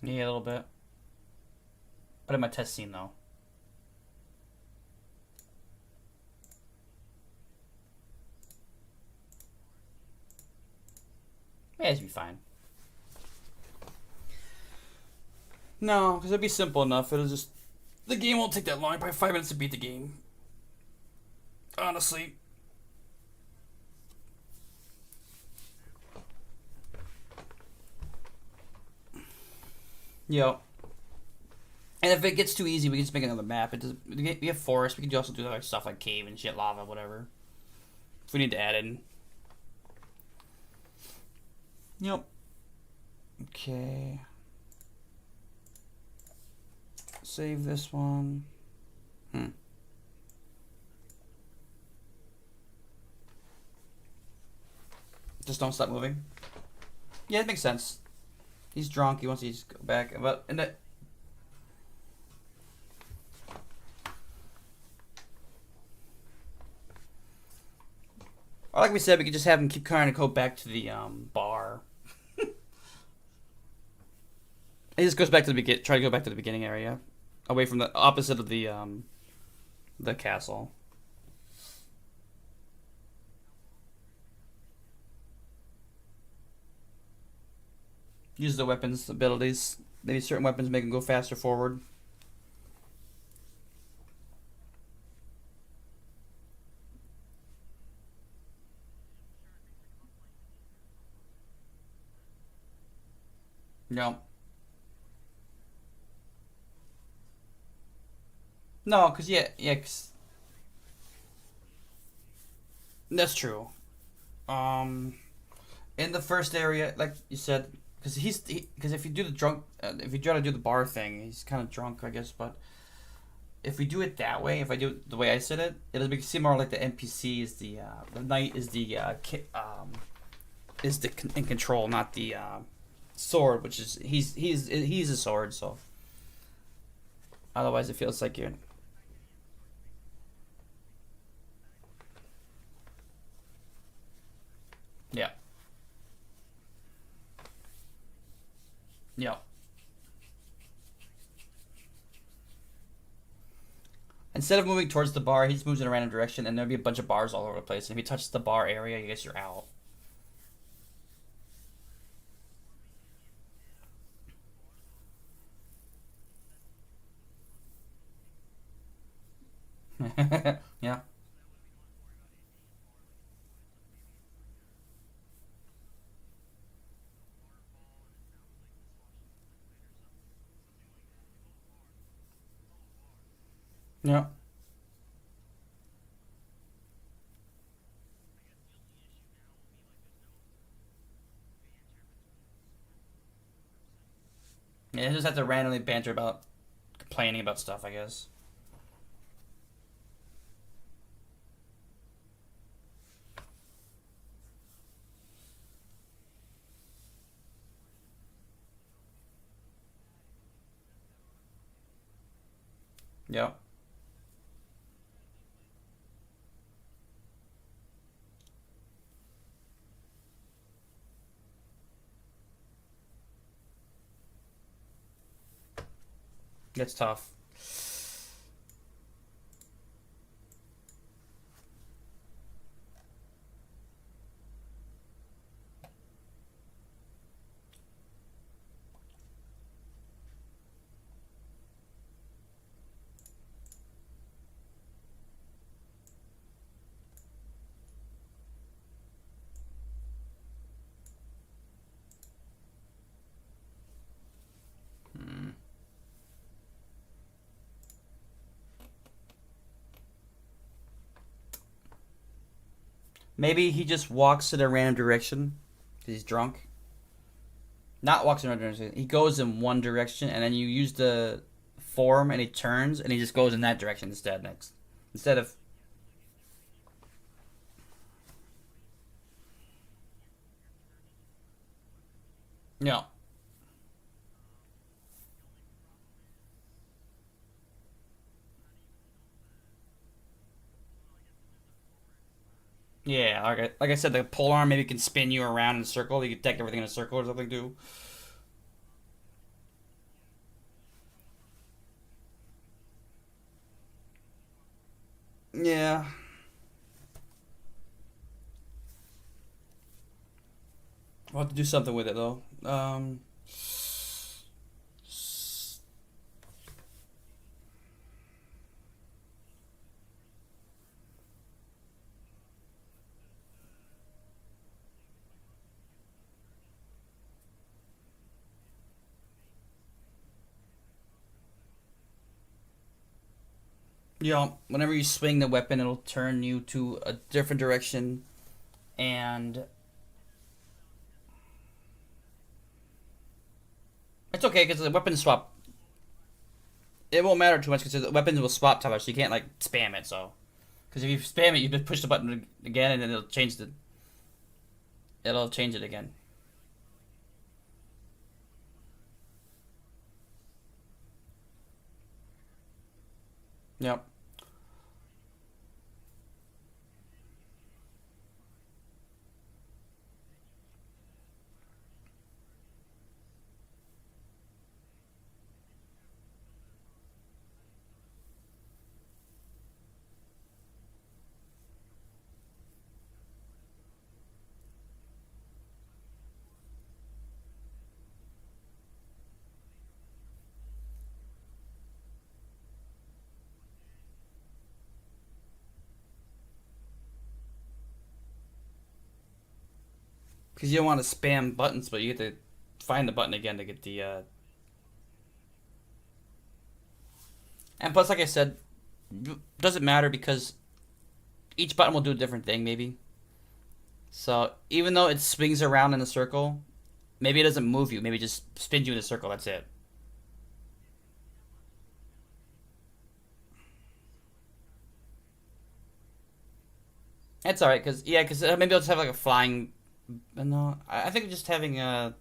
Yeah, a little bit. But in my test scene though, yeah, it'd be fine. No, because it'd be simple enough. It'll just the game won't take that long. Probably 5 minutes to beat the game. Honestly. Yo. And if it gets too easy, we can just make another map. It does. We have forest. We can also do other stuff like cave and shit, lava, whatever. If we need to add in. Yep. Okay. Save this one. Just don't stop moving. Yeah, it makes sense. He's drunk. He wants to just go back. But and that. Or like we said, we could just have him keep trying to go back to the bar. He just goes back to the begin. Try to go back to the beginning area, away from the opposite of the castle. Use the weapons abilities. Maybe certain weapons make him go faster forward. No. No, cause yeah, 'cause that's true. Um, in the first area, like you said, because if you do the drunk, if you try to do the bar thing, he's kind of drunk, I guess. But if we do it that way, if I do it the way I said it, it'll seem more like the NPC is the knight is in control, not the sword, which is he's a sword. So otherwise, it feels like you're yeah yeah. Instead of moving towards the bar, he just moves in a random direction, and there'll be a bunch of bars all over the place. And if he touches the bar area, I guess you're out. Yeah, yeah. Yeah, you just have to randomly banter about complaining about stuff, I guess. Yep. It's tough. Hmm. Maybe he just walks in a random direction. 'Cause he's drunk. Not walks in a random direction. He goes in one direction, and then you use the form, and he turns, and he just goes in that direction instead. Next, instead of no. Yeah, like I said, the pole arm maybe can spin you around in a circle. You can deck everything in a circle or something too. Yeah. We'll have to do something with it though. Yeah, whenever you swing the weapon, it'll turn you to a different direction, and it's okay because the weapon swap. It won't matter too much because the weapons will swap together, so you can't like spam it. So, because if you spam it, you just push the button again, and then it'll change it again. Yep. Because you don't want to spam buttons, but you get to find the button again to get the. And plus, like I said, doesn't matter because each button will do a different thing, maybe. So even though it swings around in a circle, maybe it doesn't move you. Maybe it just spins you in a circle. That's it. It's alright, because, yeah, because maybe I'll just have like a flying. No, I think just having a.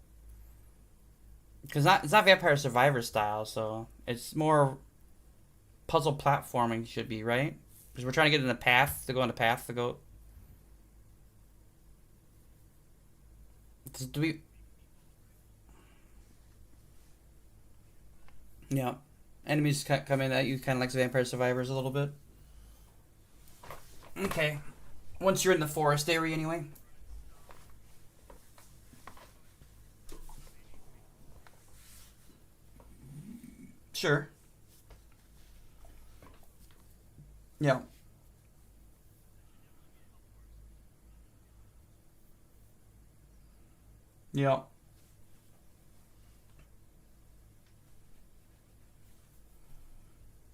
Because it's not Vampire Survivor style, so it's more puzzle platforming, should be, right? Because we're trying to get in the path, to go on the path, to go. Do we. Yeah. Enemies come in at you kind of like Vampire Survivors a little bit. Okay. Once you're in the forest area, anyway. Sure. Yeah. Yeah. All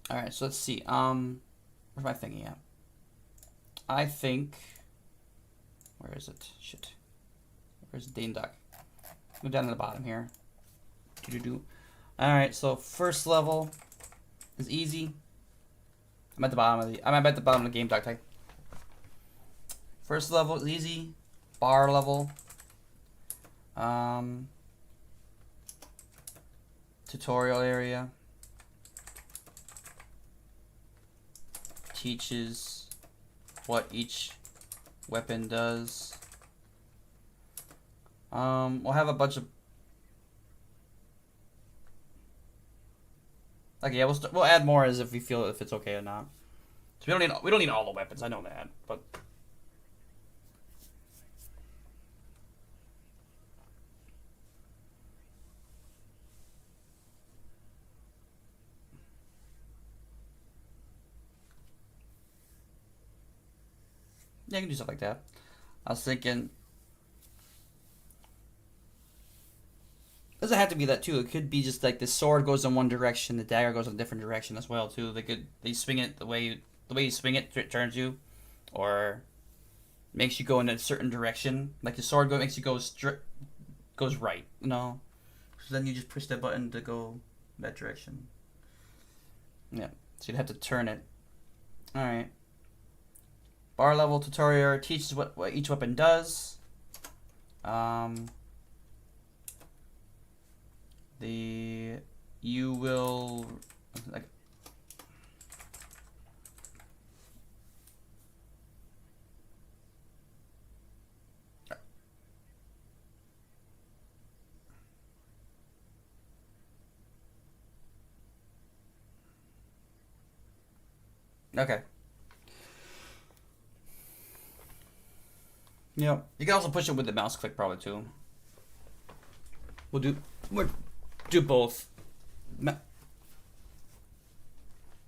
right. So let's see. Where's my thingy at? I think. Where is it? Shit. Where's the Dane Duck? Go down to the bottom here. Do. All right. So first level is easy. I'm at the bottom of the. I'm at the bottom of the game, Duck type. First level is easy. Bar level. Tutorial area. Teaches what each weapon does. We'll have a bunch of. Okay, yeah, we'll add more as if we feel if it's okay or not. So we don't need all the weapons. I know that, but. Yeah, I can do stuff like that. I was thinking. Doesn't have to be that too. It could be just like the sword goes in one direction, the dagger goes in a different direction as well too. They swing it the way you swing it, it turns you, or makes you go in a certain direction. Like the sword makes you goes right. You know, so then you just push that button to go that direction. Yeah, so you'd have to turn it. All right. Bar level tutorial teaches what each weapon does. You will like. Okay. Yeah. You can also push it with the mouse click probably too. We'll do both.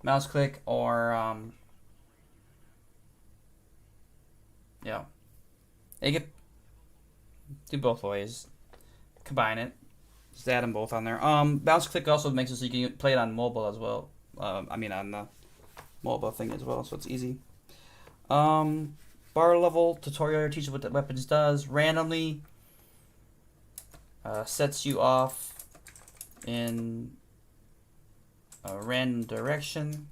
Mouse click or yeah. You can do both ways. Combine it. Just add them both on there. Mouse click also makes it so you can play it on mobile as well. I mean on the mobile thing as well, so it's easy. Bar level tutorial teaches what the weapons does. Randomly sets you off in a random direction.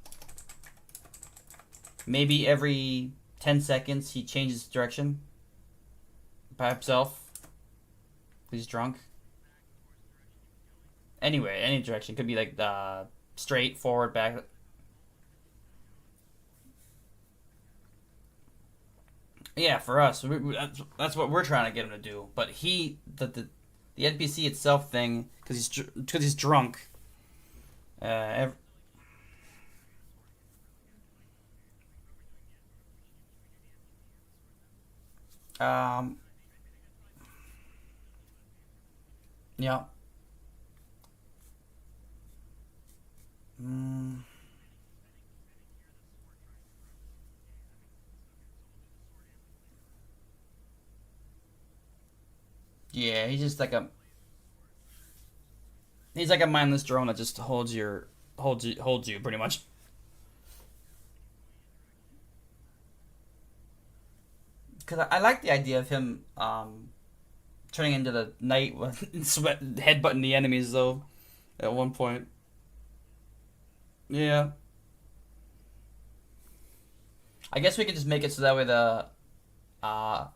Maybe every 10 seconds he changes direction by himself. He's drunk. Anyway, any direction. Could be like straight, forward, back. Yeah, for us, that's what we're trying to get him to do. But the NPC itself thing, because he's drunk. Uh, um, yeah. Mm, yeah, he's just like a He's like a mindless drone that just holds you pretty much. Because I like the idea of him turning into the knight with sweat headbutting the enemies though. At one point, yeah. I guess we could just make it so that way the uh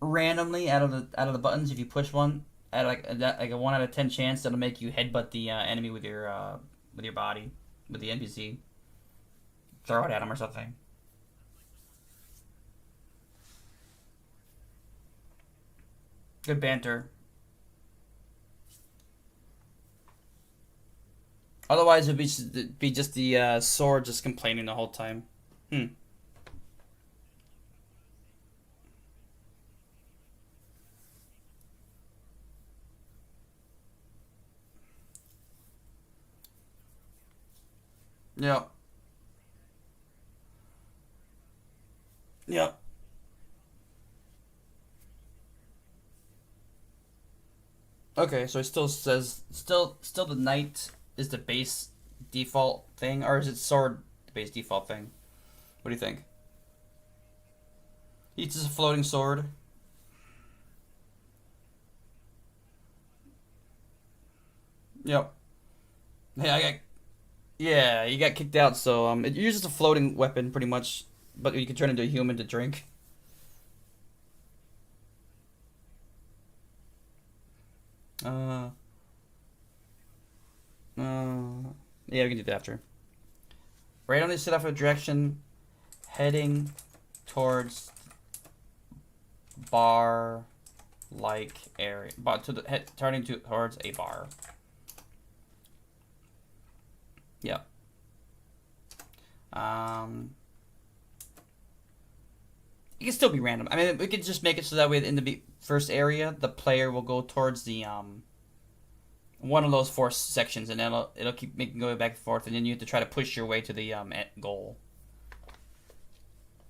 randomly out of the buttons, if you push one at like a 1 out of 10 chance, that'll make you headbutt the enemy with your body with the NPC. Throw it at him or something. Good banter. Otherwise, it'd be just the sword just complaining the whole time. Hmm. Yeah. Yeah. Okay, so it still says still the knight is the base default thing, or is it sword the base default thing? What do you think? Each is a floating sword. Yep. Hey, yeah, you got kicked out, so it uses a floating weapon pretty much, but you can turn into a human to drink. Uh, yeah, we can do that after. Randomly set off a direction, heading towards bar like area, but to the head turning towards a bar. Yeah. Um, it can still be random. I mean, we could just make it so that way in the first area, the player will go towards the one of those four sections, and then it'll keep making going back and forth, and then you have to try to push your way to the goal.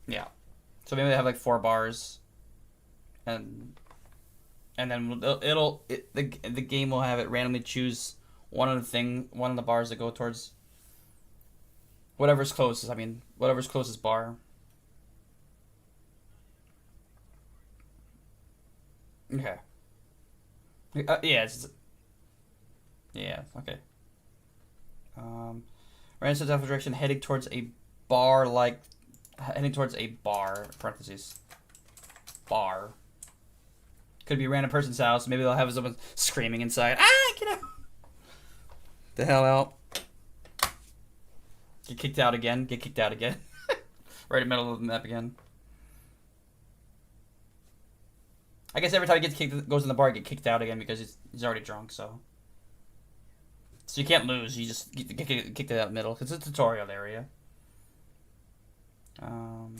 Yeah. So maybe they have like 4 bars, and then the game will have it randomly choose one of the bars that go towards whatever's closest. I mean, whatever's closest bar. Okay. Yeah. Yeah. Okay. Um, random set off direction heading towards a bar. Parentheses. Bar. Could be a random person's house. Maybe they'll have someone screaming inside. Ah, get out! The hell out. Get kicked out again. Get kicked out again. Right in the middle of the map again. I guess every time he goes in the bar, get kicked out again because he's already drunk. So you can't lose. You just get kicked out of the middle. It's a tutorial area. Um,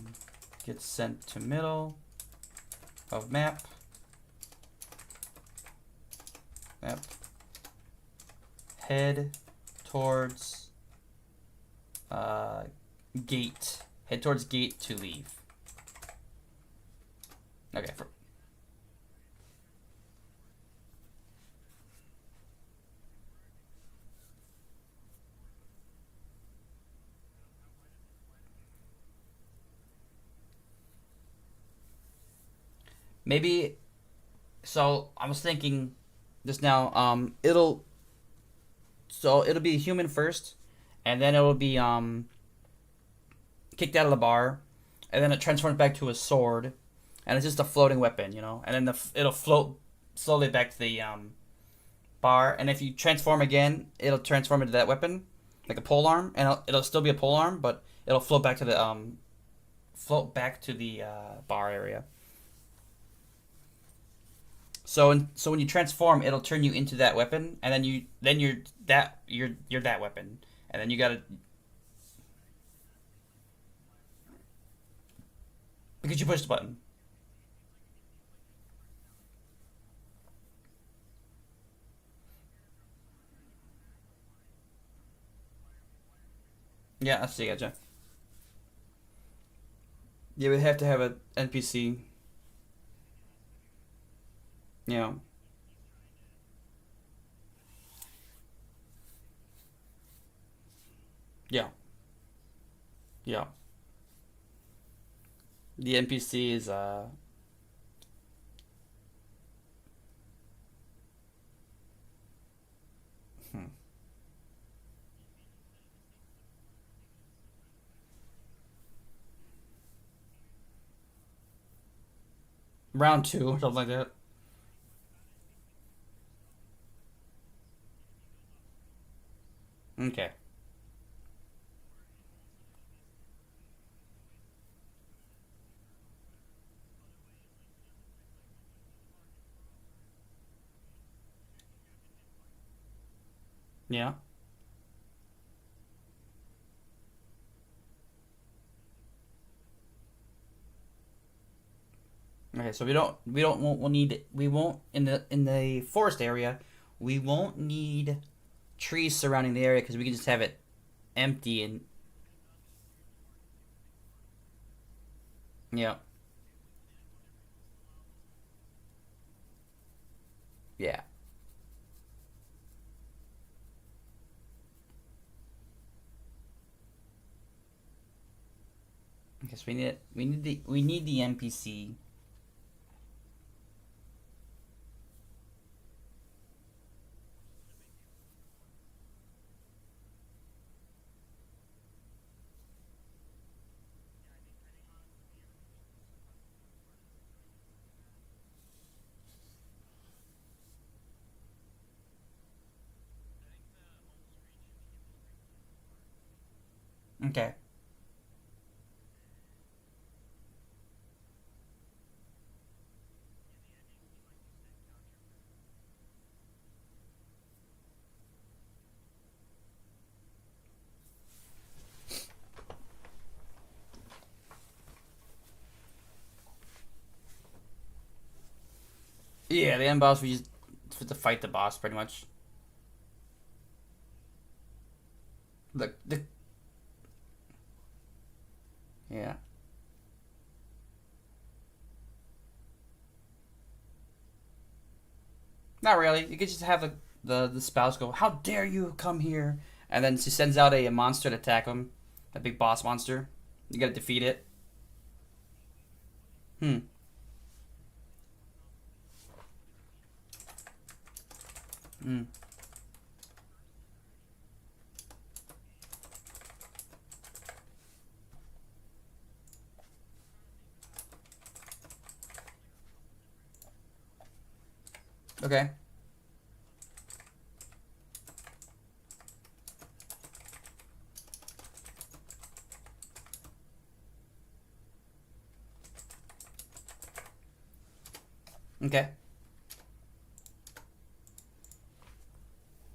get sent to middle of map. Map. Head towards gate. Head towards gate to leave. Okay. Maybe. So I was thinking just now. It'll be human first, and then it'll be kicked out of the bar, and then it transforms back to a sword, and it's just a floating weapon, and then it'll float slowly back to the bar, and if you transform again, it'll transform into that weapon, like a pole arm, and it'll still be a pole arm, but it'll float back to the bar area. So when you transform, it'll turn you into that weapon, and then you're that weapon, and then you gotta because you push the button. Yeah, I see, gotcha. Yeah, we have to have an NPC. You know, Yeah. Yeah. The NPC is hmm. Round two, something like that. Okay. Yeah. Okay, so we'll need we won't in the forest area, we won't need trees surrounding the area because we can just have it empty and yeah. Yeah. Because we need the NPC. Okay. Yeah, the end boss we just have to fight the boss pretty much. The yeah. Not really. You could just have the spouse go, "How dare you come here?" And then she sends out a monster to attack him, a big boss monster. You gotta defeat it. Hmm. Hmm. Okay. Okay.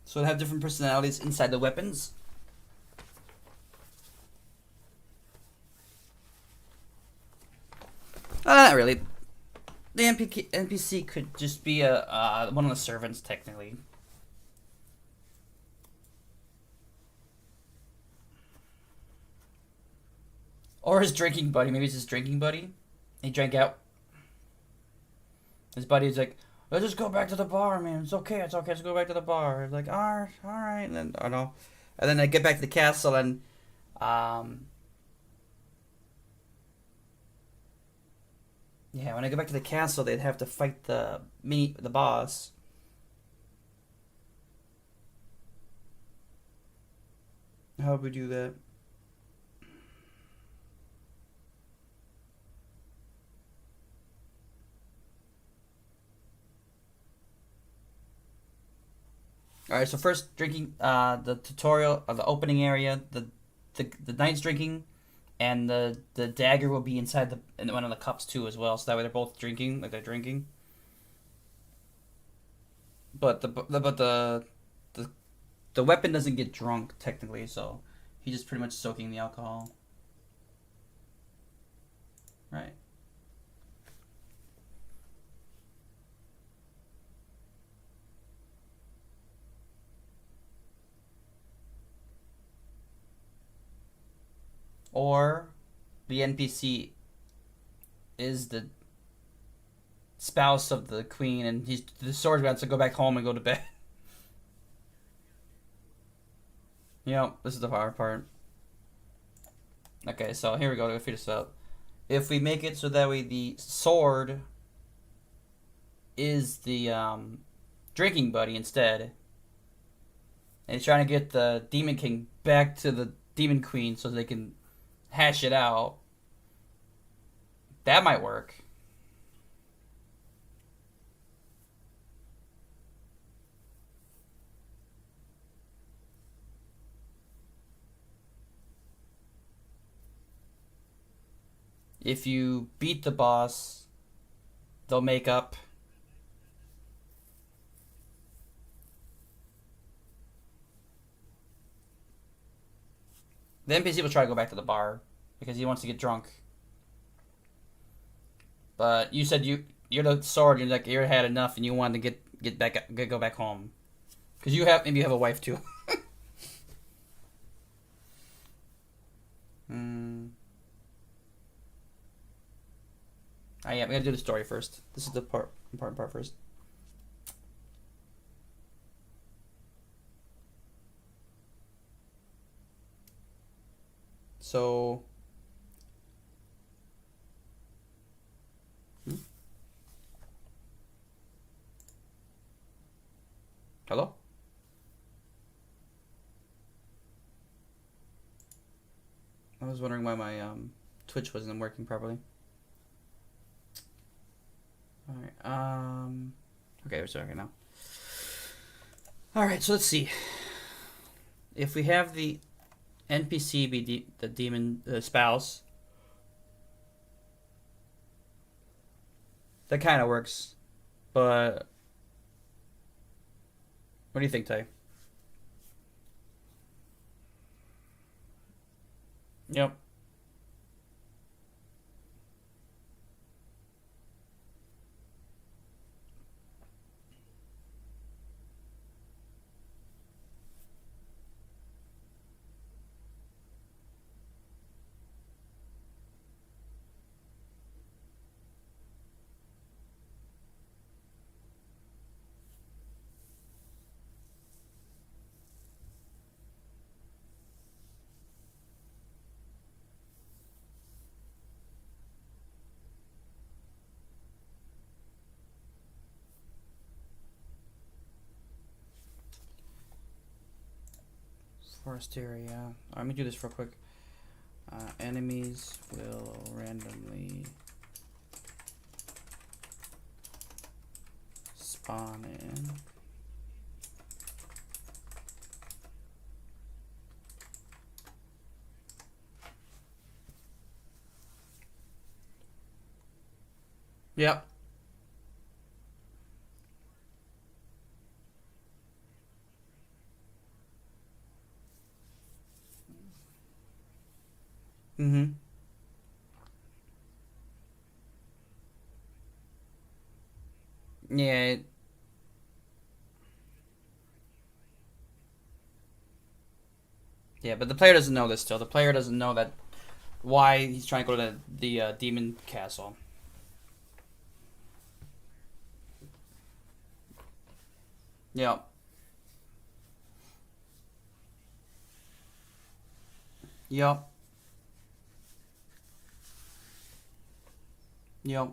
So they have different personalities inside the weapons. Not really. The NPC could just be a one of the servants technically. Or his drinking buddy. Maybe it's his drinking buddy. He drank out. His buddy's like, let's just go back to the bar, man. It's okay. It's okay. Let's go back to the bar. It's like, all right. And then, I don't know. And then they get back to the castle and, um, yeah, when I go back to the castle, they'd have to fight the boss. How would we do that? All right. So first, drinking. The tutorial of the opening area. The knight's drinking, and the dagger will be inside the in one of the cups too as well. So that way they're both drinking, like they're drinking. But the weapon doesn't get drunk technically, so he's just pretty much soaking the alcohol, right? Or the NPC is the spouse of the queen, and he's the swordsman wants to go back home and go to bed. This is the hard part. Okay, so here we go to figure this out. If we make it so that way the sword is the drinking buddy instead, and he's trying to get the Demon King back to the Demon Queen so they can hash it out, that might work. If you beat the boss, they'll make up. The NPC will try to go back to the bar because he wants to get drunk. But you said you're the sword. You're like you had enough, and you wanted to go back home because you have maybe you have a wife too. Hmm. Oh, yeah, we gotta do the story first. This is the important part first. So, hmm? Hello? I was wondering why my Twitch wasn't working properly. All right. Okay, we're starting now. All right. So let's see. If we have the NPC be the demon spouse, that kind of works. But what do you think, Tay? Yep. Forest area. Let me do this real quick. Enemies will randomly spawn in. Yep. Mm-hmm. Yeah. Yeah, but the player doesn't know this still. The player doesn't know that why he's trying to go to the demon castle. Yep. Yep. Yep.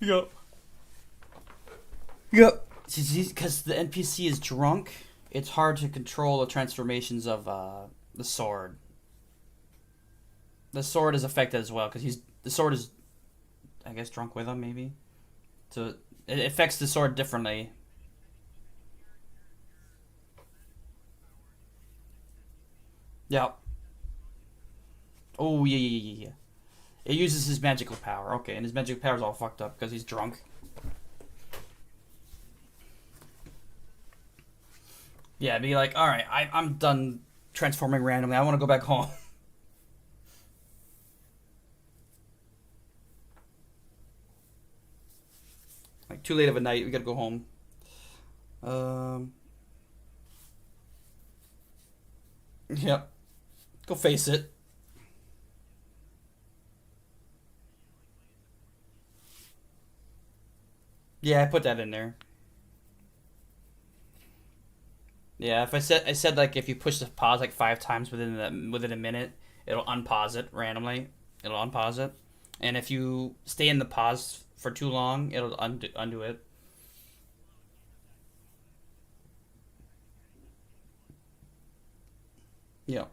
Yep. Yep. Because the NPC is drunk, it's hard to control the transformations of the sword. The sword is affected as well because he's the sword is, I guess, drunk with him maybe. So it affects the sword differently. Yep. Oh yeah, yeah, yeah, yeah. It uses his magical power. Okay, and his magical power is all fucked up because he's drunk. Yeah, be like, all right, I'm done transforming randomly. I want to go back home. Like too late of a night. We gotta go home. Um. Yep. Go face it. Yeah, I put that in there. Yeah, if I said like if you push the pause like 5 times within a minute, it'll unpause it randomly. It'll unpause it, and if you stay in the pause for too long, it'll undo it. Yeah.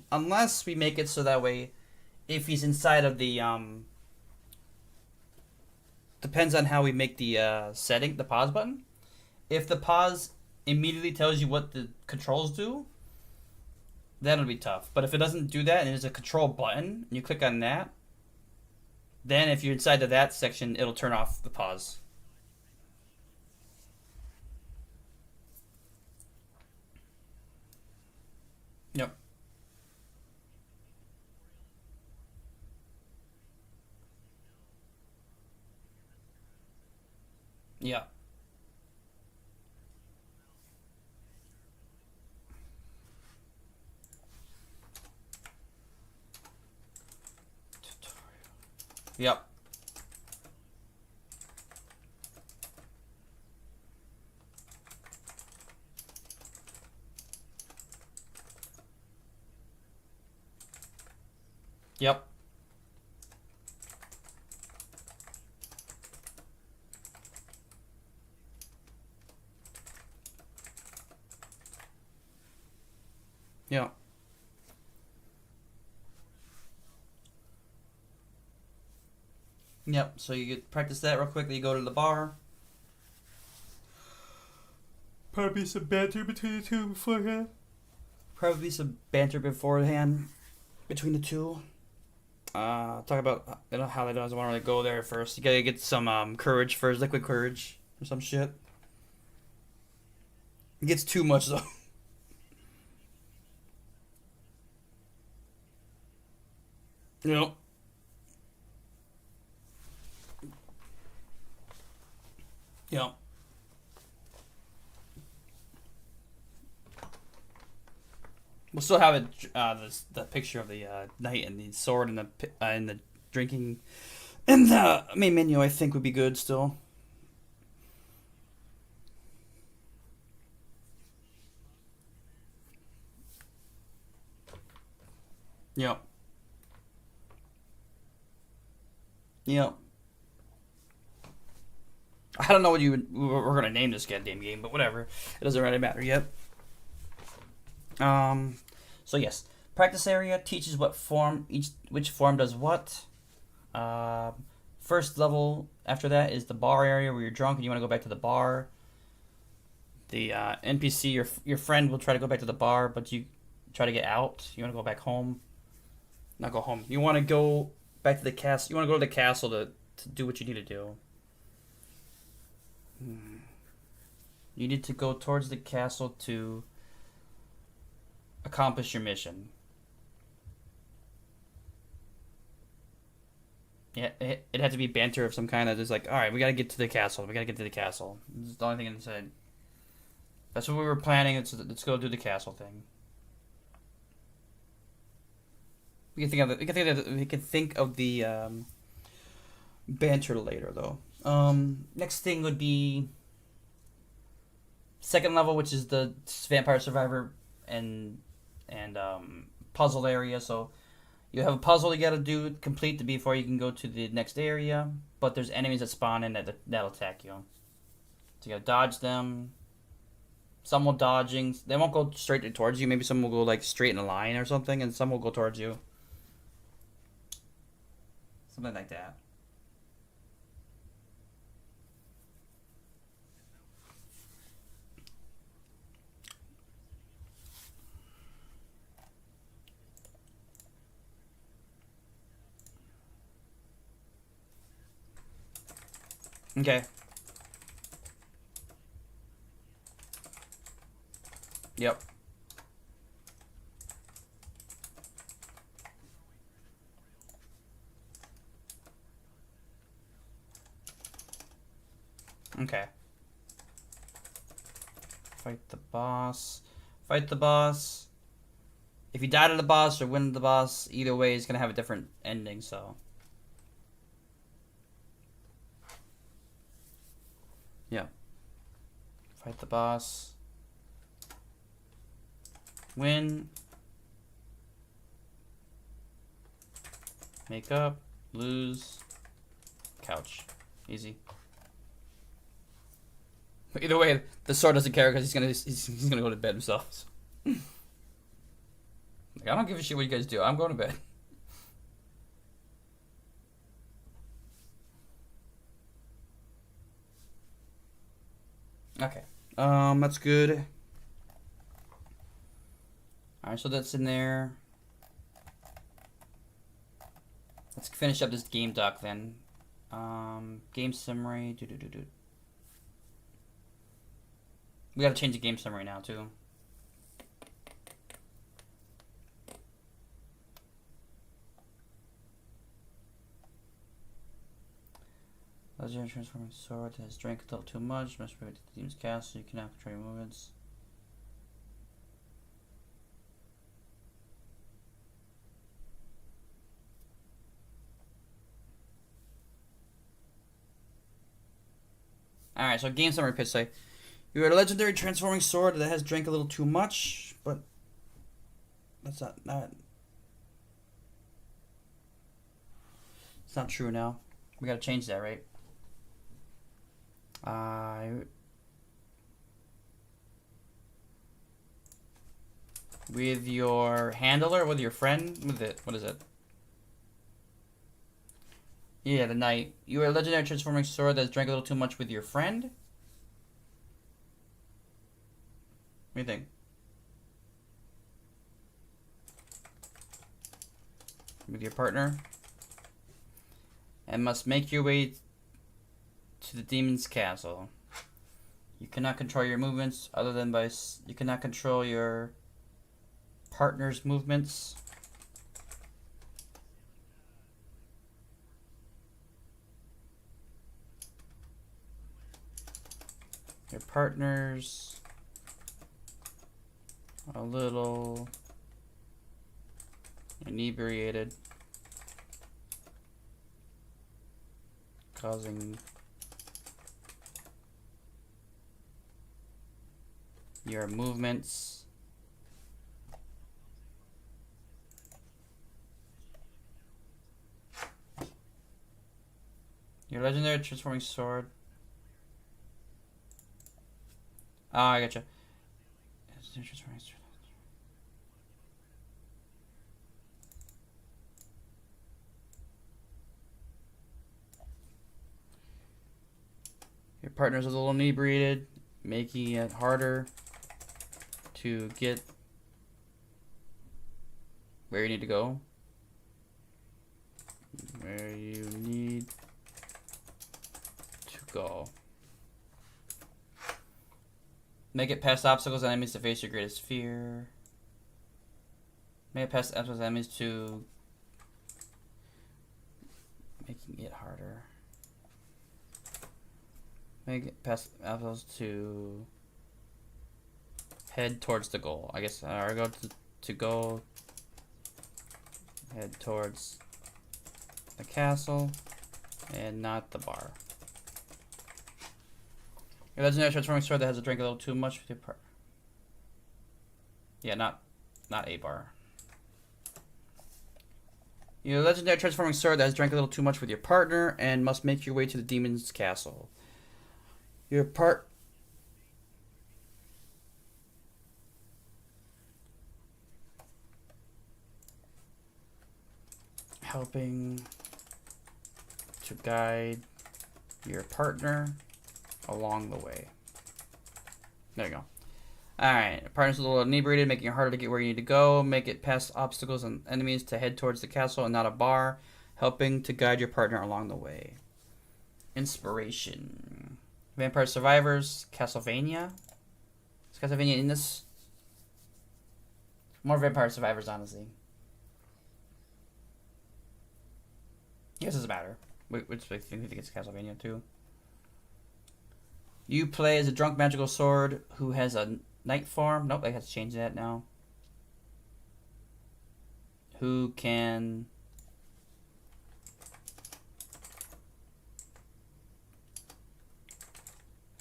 Unless we make it so that way, if he's inside of the depends on how we make the setting, the pause button. If the pause immediately tells you what the controls do, that'll be tough. But if it doesn't do that and there's a control button and you click on that, then if you're inside of that section, it'll turn off the pause. Yep. Yeah. Yep. Yep. Yep. Yep. So you get practice that real quickly. You go to the bar. Probably some banter between the two beforehand. Probably some banter beforehand between the two. Talk about how they doesn't want to really go there first. You gotta get some courage first, liquid courage or some shit. It gets too much though. Yep. Yep. We'll still have it. The picture of the knight and the sword and the drinking and the main menu. I think would be good still. Yep. Yep. I don't know what we're gonna name this goddamn game, but whatever. It doesn't really matter yet. Um. So yes, practice area teaches what form each which form does what. Um. First level after that is the bar area where you're drunk and you want to go back to the bar. The NPC, your friend will try to go back to the bar, but you try to get out. You want to go back home. Not go home. You want to go back to the castle. You want to go to the castle to do what you need to do. You need to go towards the castle to accomplish your mission. Yeah, it had to be banter of some kind of just like, all right, we gotta get to the castle. We gotta get to the castle. This is the only thing I said. That's what we were planning. Let's go do the castle thing. We can think of the banter later though. Next thing would be second level, which is the Vampire Survivor and puzzle area. So you have a puzzle you gotta do complete to before you can go to the next area. But there's enemies that spawn in that'll attack you. So you gotta dodge them. Some will dodging. They won't go straight towards you. Maybe some will go like straight in a line or something, and some will go towards you. Something like that. Okay. Yep. Okay. Fight the boss. Fight the boss. If you die to the boss or win the boss, either way, it's gonna have a different ending. So yeah. Fight the boss. Win. Make up. Lose. Couch. Easy. Either way, the sword doesn't care because he's gonna go to bed himself. So. Like, I don't give a shit what you guys do. I'm going to bed. Okay. That's good. Alright, so that's in there. Let's finish up this game doc then. Game summary. We gotta change the game summary now too. Legendary transforming sword that has drank a little too much. Must be to the demon's castle. You cannot control your movements. Alright, so game summary pitch say. You are a legendary transforming sword that has drank a little too much, but that's not it's not true now. We gotta change that, right? With your handler, with your friend, with it. What is it? Yeah, the knight. You are a legendary transforming sword that's drank a little too much with your friend. What do you think? With your partner. And must make your way to the demon's castle. You cannot control your movements other than by... You cannot control your partner's movements. Your partner's a little inebriated, causing your movements your legendary transforming sword. Oh, I gotcha. Your partner's a little inebriated, making it harder to get where you need to go. Where you need to go. Make it past obstacles and enemies to face your greatest fear. Make it past obstacles and enemies to making it harder. Make it past obstacles to head towards the goal. I guess I go to go head towards the castle and not the bar. Your legendary transforming sword that has a drink a little too much with your part. Yeah, not a bar. Your legendary transforming sword that has drank a little too much with your partner and must make your way to the demon's castle. Your part. Helping to guide your partner along the way. There you go. Alright, partner's a little inebriated, making it harder to get where you need to go. Make it past obstacles and enemies to head towards the castle and not a bar. Helping to guide your partner along the way. Inspiration. Vampire Survivors, Castlevania. Is Castlevania in this? More Vampire Survivors, honestly. I guess it doesn't matter. Which I think it's Castlevania too. You play as a drunk magical sword who has a knight form. Nope, I have to change that now. Who can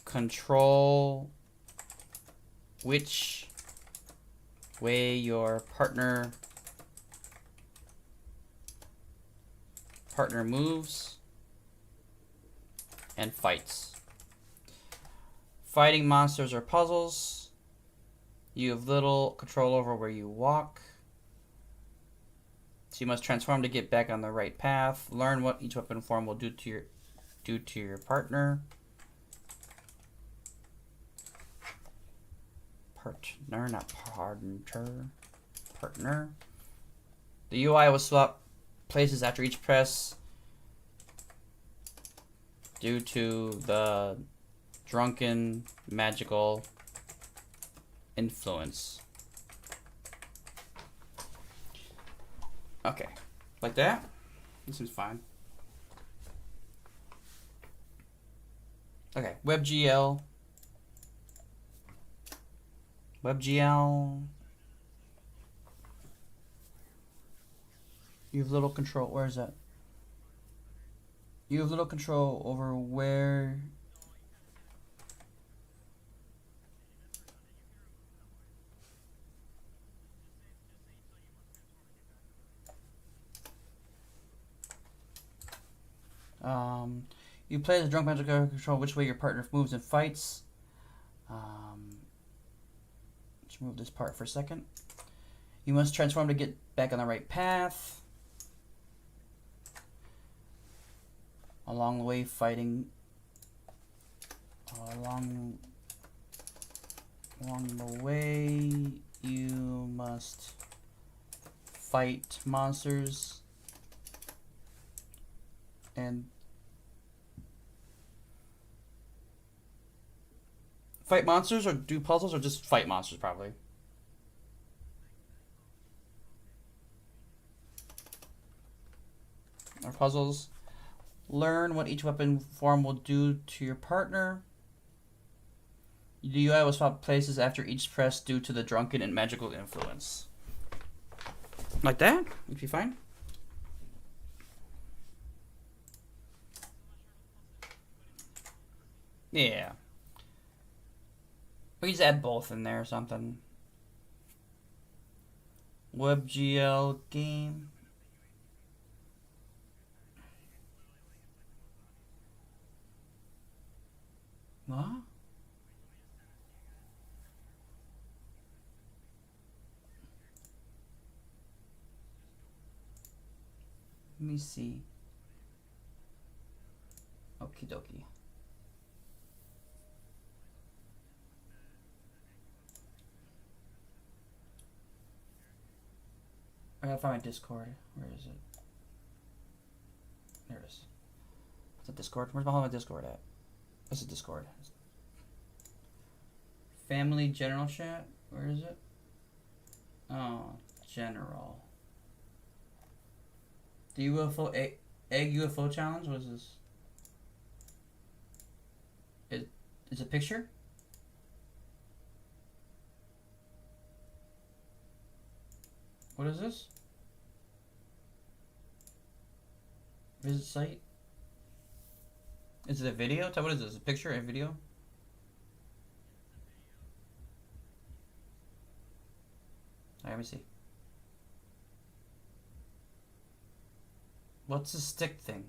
control which way your partner moves and fights. Fighting monsters or puzzles. You have little control over where you walk. So you must transform to get back on the right path. Learn what each weapon form will do to your partner. Partner, not partner. Partner. The UI will swap places after each press due to the drunken magical influence. Okay, like that. This seems fine. Okay, WebGL. WebGL. You have little control. Where is that? You have little control over where. You play as a drunk magical control which way your partner moves and fights. Let's remove this part for a second. You must transform to get back on the right path. Along the way, fighting. Along the way, you must fight monsters and fight monsters or do puzzles or just fight monsters probably. Or puzzles. Learn what each weapon form will do to your partner. The UI will swap places after each press due to the drunken and magical influence. Like that? Would be fine. Yeah. We just add both in there or something. WebGL game. What? Let me see. Okie dokie. I gotta find my Discord. Where is it? There it is. Is that Discord? Where's my Discord at? This is Discord. Family general chat? Where is it? Oh, general. The UFO egg UFO challenge? What is this? It's a picture? What is this? Visit site? Is it a video? What is this? A picture? A video? Alright, let me see. What's the stick thing?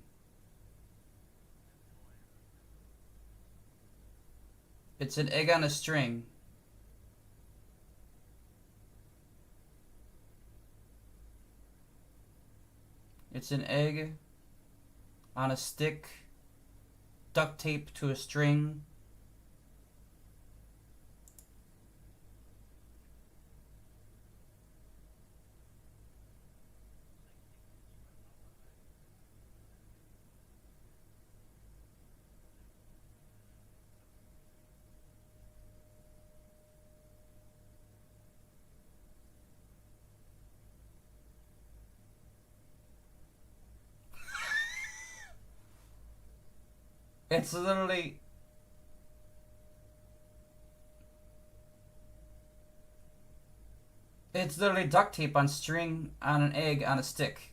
It's an egg on a string. It's an egg on a stick, duct tape to a string. It's literally... It's literally duct tape on string on an egg on a stick.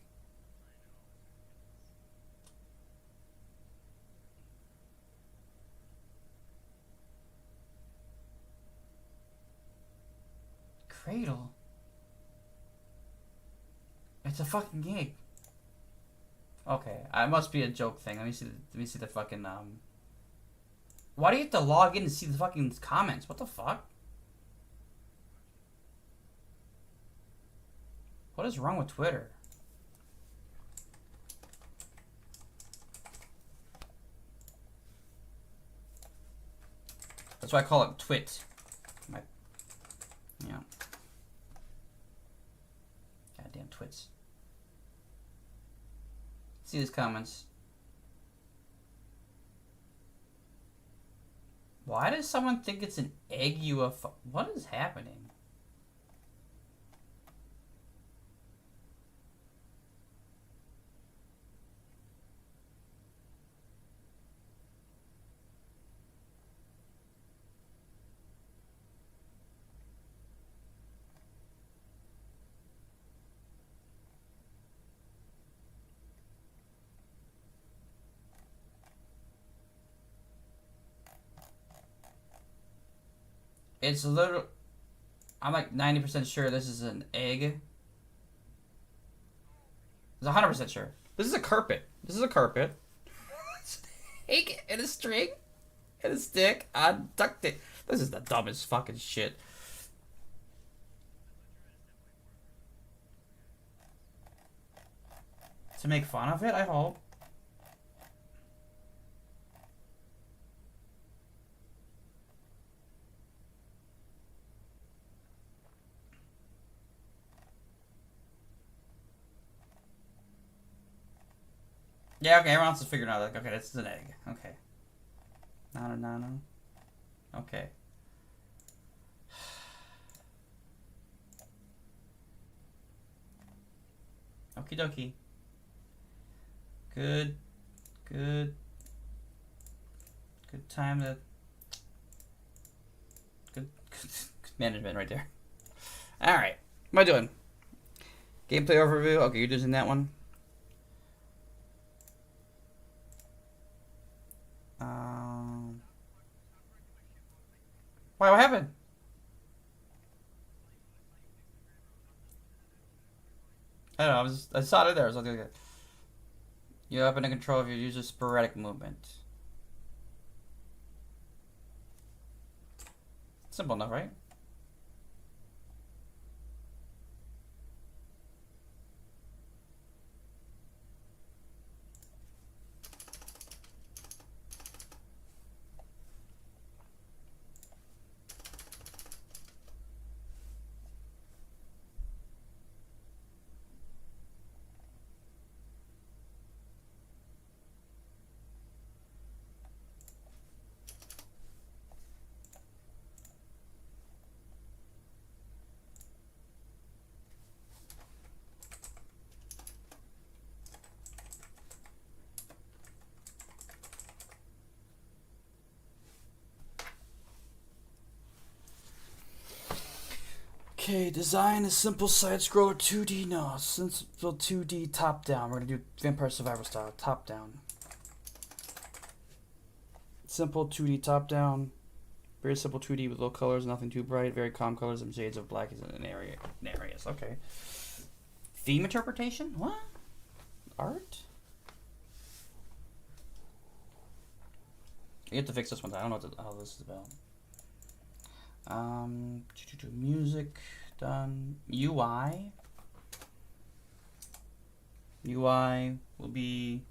Cradle. It's a fucking game. Okay, it must be a joke thing. Let me see the fucking Why do you have to log in to see the fucking comments? What the fuck? What is wrong with Twitter? That's why I call it Twit. Yeah. Goddamn Twits. See these comments. Why does someone think it's an egg UFO? What is happening? It's literally... I'm like 90% sure this is an egg. It's 100% sure. This is a carpet. This is a carpet. It's an egg and a string and a stick on duct tape. This is the dumbest fucking shit. To make fun of it, I hope. Yeah, okay, everyone else is figuring out, like, okay, this is an egg. Okay. Nano. Okay. Okie dokie. Good time to... Good management right there. Alright. What am I doing? Gameplay overview. Okay, you're using that one. Why? What happened? I don't know. I saw it there. I was like, you have under control of your user's sporadic movement. Simple enough, right? Okay, design a simple side-scroller 2D. No, simple 2D top-down. We're gonna do Vampire Survivor style, top-down. Simple 2D top-down. Very simple 2D with low colors, nothing too bright. Very calm colors and shades of black in areas. Okay. Theme interpretation? What? Art? You have to fix this one. I don't know what how this is about. Music done. UI will be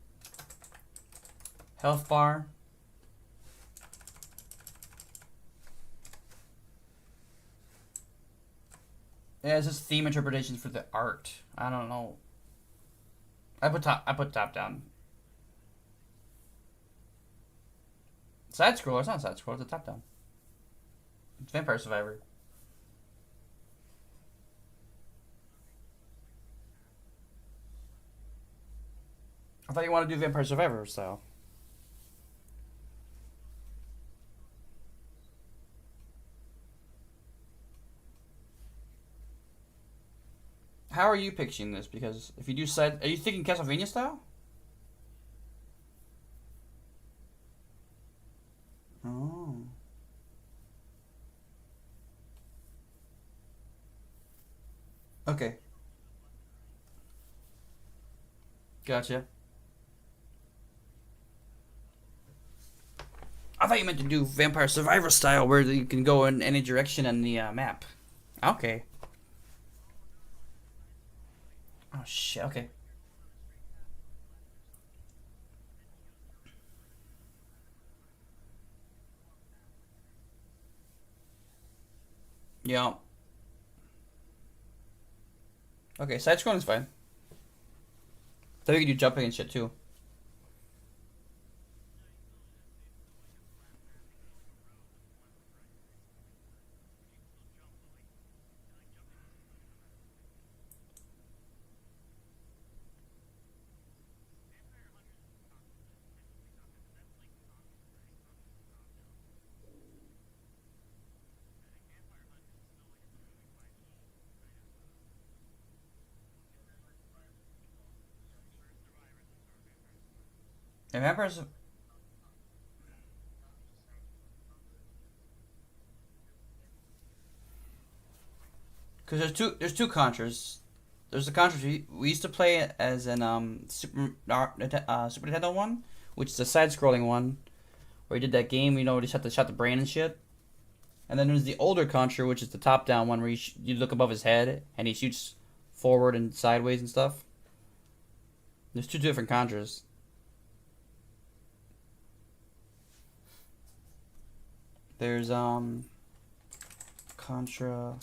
health bar. Yeah, it's just theme interpretations for the art. I don't know. I put top down. Side scroll. It's not side scroll. It's a top down. It's Vampire Survivor. I thought you wanted to do Vampire Survivor style. How are you pitching this? Because if you do side, are you thinking Castlevania style? Oh. Okay. Gotcha. I thought you meant to do Vampire Survivor style, where you can go in any direction on the map. Okay. Oh shit. Okay. Yeah. Okay. Side scrolling is fine. So you can do jumping and shit too. And vampires, because there's two Contras. There's the Contras we used to play as an Super Nintendo one, which is a side-scrolling one, where you did that game, where you shot the brain and shit. And then there's the older Contra, which is the top-down one, where you look above his head and he shoots forward and sideways and stuff. There's two different Contras. There's Contra,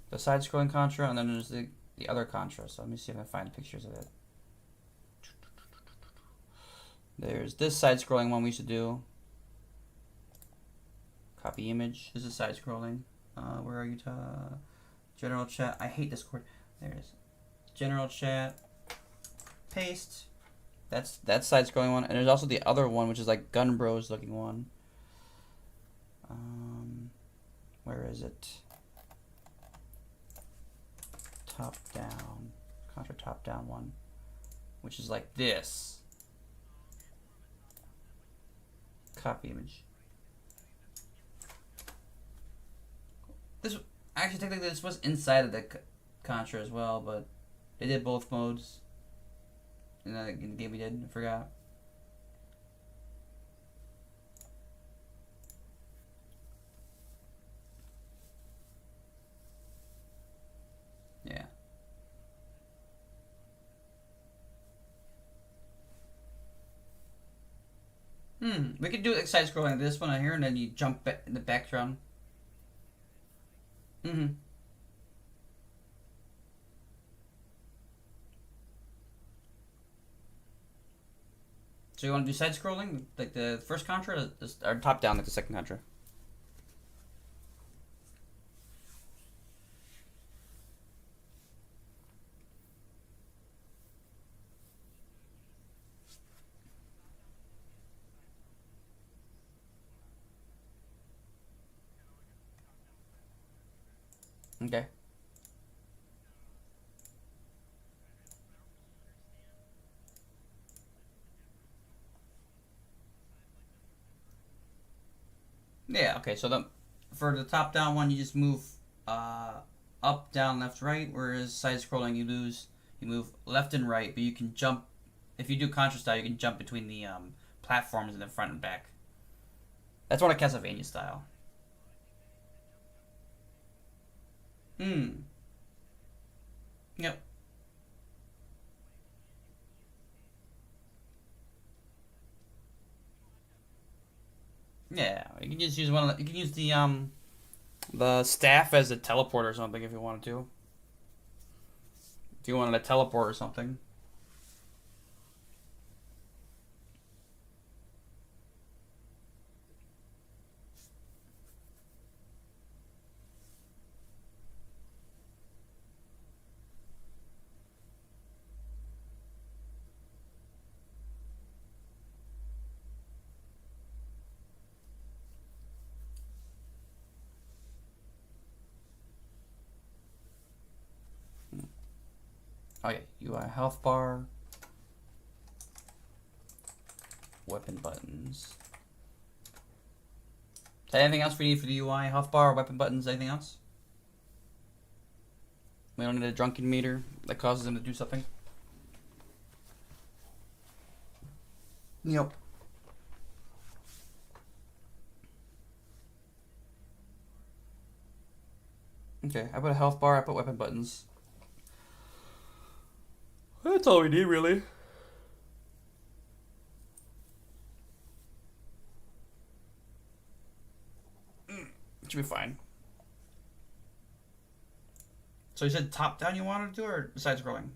the side-scrolling Contra, and then there's the other Contra. So let me see if I can find pictures of it. There's this side-scrolling one we used to do. Copy image. This is side-scrolling. Where are you? General chat. I hate Discord. There it is. General chat. Paste. That's side-scrolling one, and there's also the other one, which is like Gun Bros looking one. Where is it? Top down. Contra top down one, which is like this. Copy image. This actually technically this was inside of the Contra as well, but they did both modes. In the game we did, I forgot. Yeah. We could do like side scrolling like this one on here, and then you jump back in the background. So you want to do side scrolling like the first Contra, or top down like the second Contra? Okay. Yeah. Okay. So for the top down one, you just move up, down, left, right. Whereas side scrolling, you move left and right, but you can jump. If you do Contra style, you can jump between the platforms in the front and back. That's one of Castlevania style. Hmm. Yep. Yeah. You can just use one. You can use the staff as a teleport or something if you wanted to. If you wanted to teleport or something. Oh yeah, UI health bar, weapon buttons. Is there anything else we need for the UI health bar, weapon buttons, anything else? We don't need a drunken meter that causes him to do something. Yep. Okay, I put a health bar, I put weapon buttons. That's all we need, really. Should be fine. So you said top down you wanted to do, or side scrolling?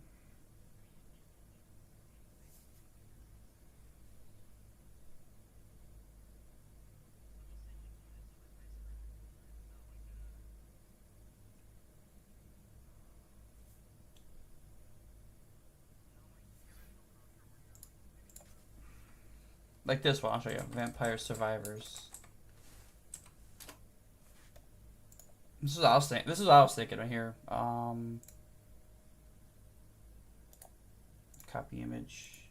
Like this one, I'll show you. Vampire Survivors. This is what I was thinking. This is what I was thinking right here. Copy image.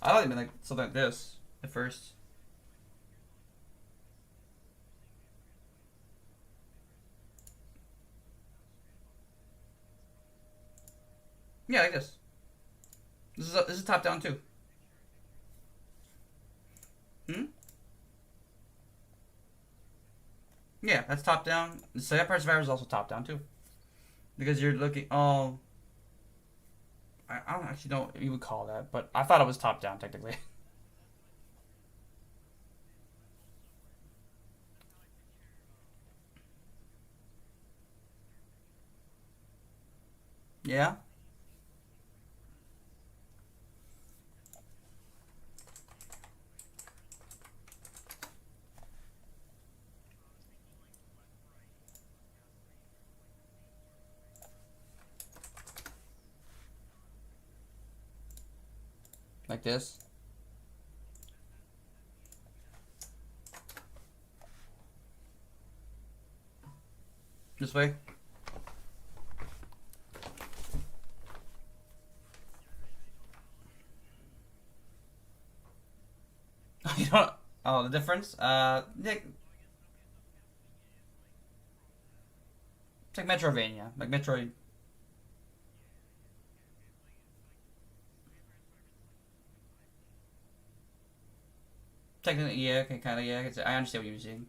I thought it meant like something like this at first. Yeah, like this. This is top down too. Hmm. Yeah, that's top down. So Vampire Survivor is also top down too, because you're looking. Oh, I don't actually know what you would call that, but I thought it was top down technically. Yeah, like this. This way. You don't. Oh, the difference. It's like Metrovania, like Metroid. Technically, yeah, okay, kind of, yeah. I understand what you're saying.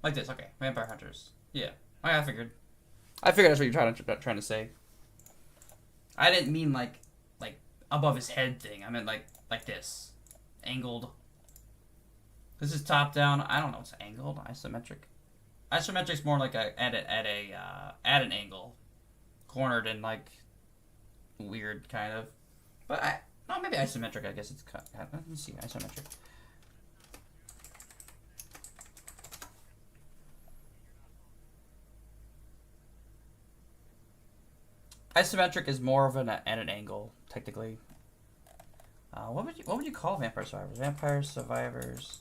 Like this, okay. Vampire Hunters. Yeah, I figured. I figured that's what you're trying to say. I didn't mean like above his head thing. I meant like this, angled. This is top down. I don't know. It's angled, isometric. Isometric's more like at an angle, cornered and like weird kind of. But I no maybe isometric. I guess it's cut. Let me see isometric. Isometric is more of an at an angle technically. What would you call Vampire Survivors? Vampire Survivors.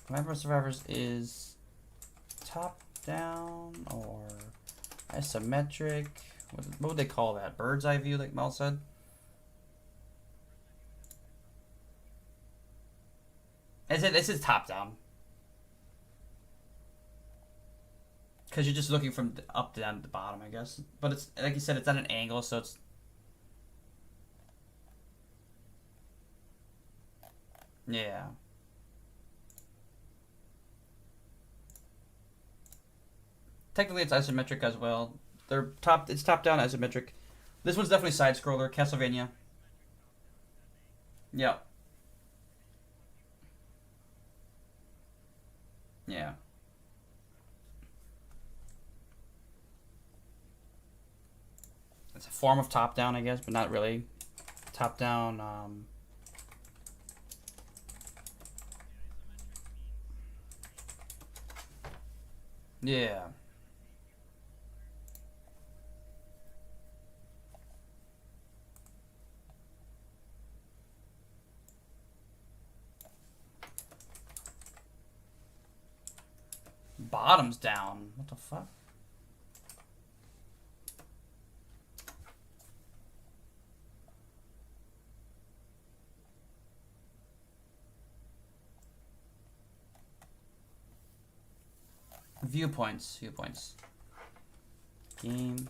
Vampire Survivors is top down or isometric. What would they call that? Bird's eye view, like Mel said. This is top down because you're just looking from up down to the bottom, I guess. But it's like you said, it's at an angle, so it's yeah. Technically, it's isometric as well. They're top. It's top down isometric. This one's definitely side scroller. Castlevania. Yeah. Yeah. It's a form of top down, I guess, but not really. Top down. Yeah. bottom's down. What the fuck? Viewpoints. Game.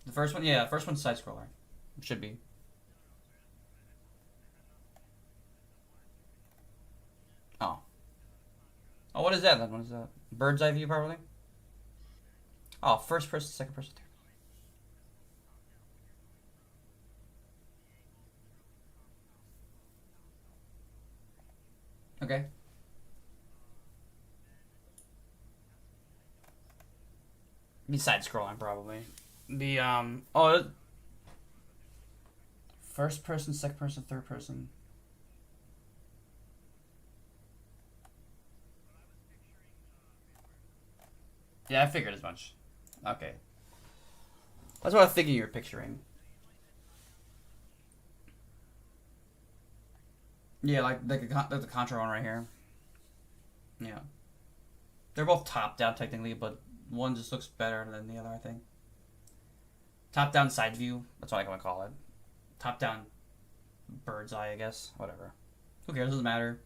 The first one, yeah, first one's side scroller. Should be. Oh. Oh, what is that then? What is that? Bird's eye view, probably? Oh, first person, second person, third. Okay. Be side scrolling, probably. The, oh, first person, second person, third person. Yeah, I figured as much. Okay. That's what I was thinking you were picturing. Yeah, like the Contra one right here. Yeah. They're both top down technically, but one just looks better than the other, I think. Top down side view. That's what I want to call it. Top down bird's eye, I guess. Whatever. Who cares? Doesn't matter.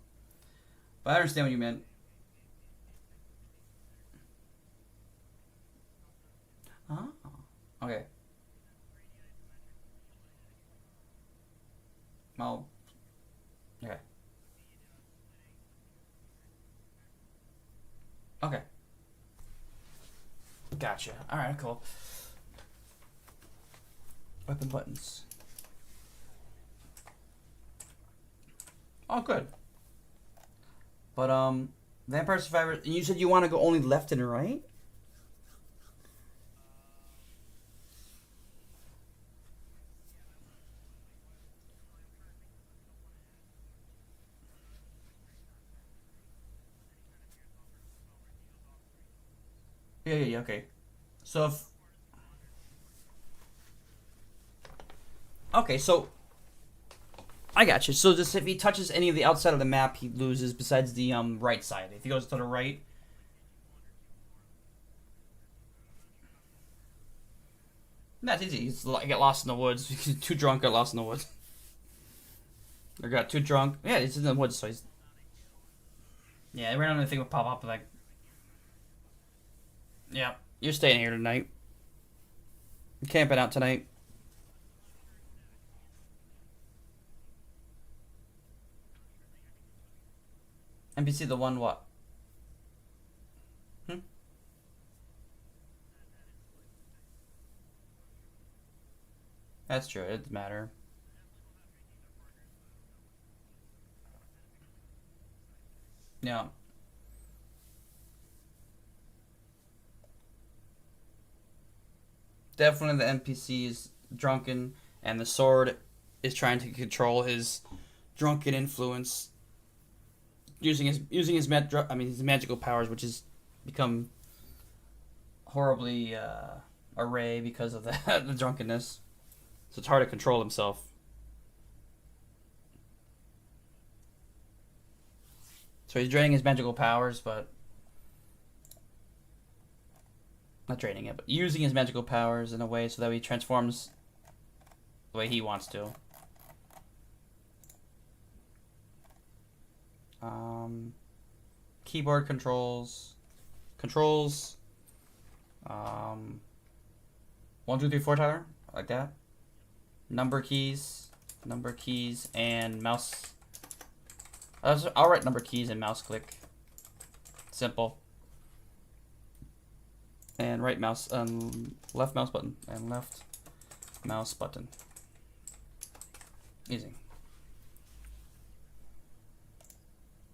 But I understand what you meant. Oh. Okay. Well. Okay. Okay. Gotcha. Alright, cool. Weapon buttons. Oh, good. But, Vampire Survivor, you said you want to go only left and right? Yeah, okay. So if... Okay, so... I got you. So just if he touches any of the outside of the map, he loses besides the right side. If he goes to the right... That's easy. He's get lost in the woods. He's too drunk, get lost in the woods. Or got too drunk. Yeah, he's in the woods, so he's... Yeah, every random thing would pop up like... Yeah, you're staying here tonight. You're camping out tonight. NPC the one what? Hmm? That's true, it doesn't matter. Yeah. Definitely the NPC is drunken, and the sword is trying to control his drunken influence using his his magical powers, which has become horribly array because of the drunkenness. So it's hard to control himself. So he's draining his magical powers, but not draining it, but using his magical powers in a way so that he transforms the way he wants to. Keyboard controls. Controls. 1, 2, 3, 4, Tyler. Like that. Number keys, and mouse. I'll write number keys and mouse click. Simple. And right mouse, left mouse button, and left mouse button. Easy.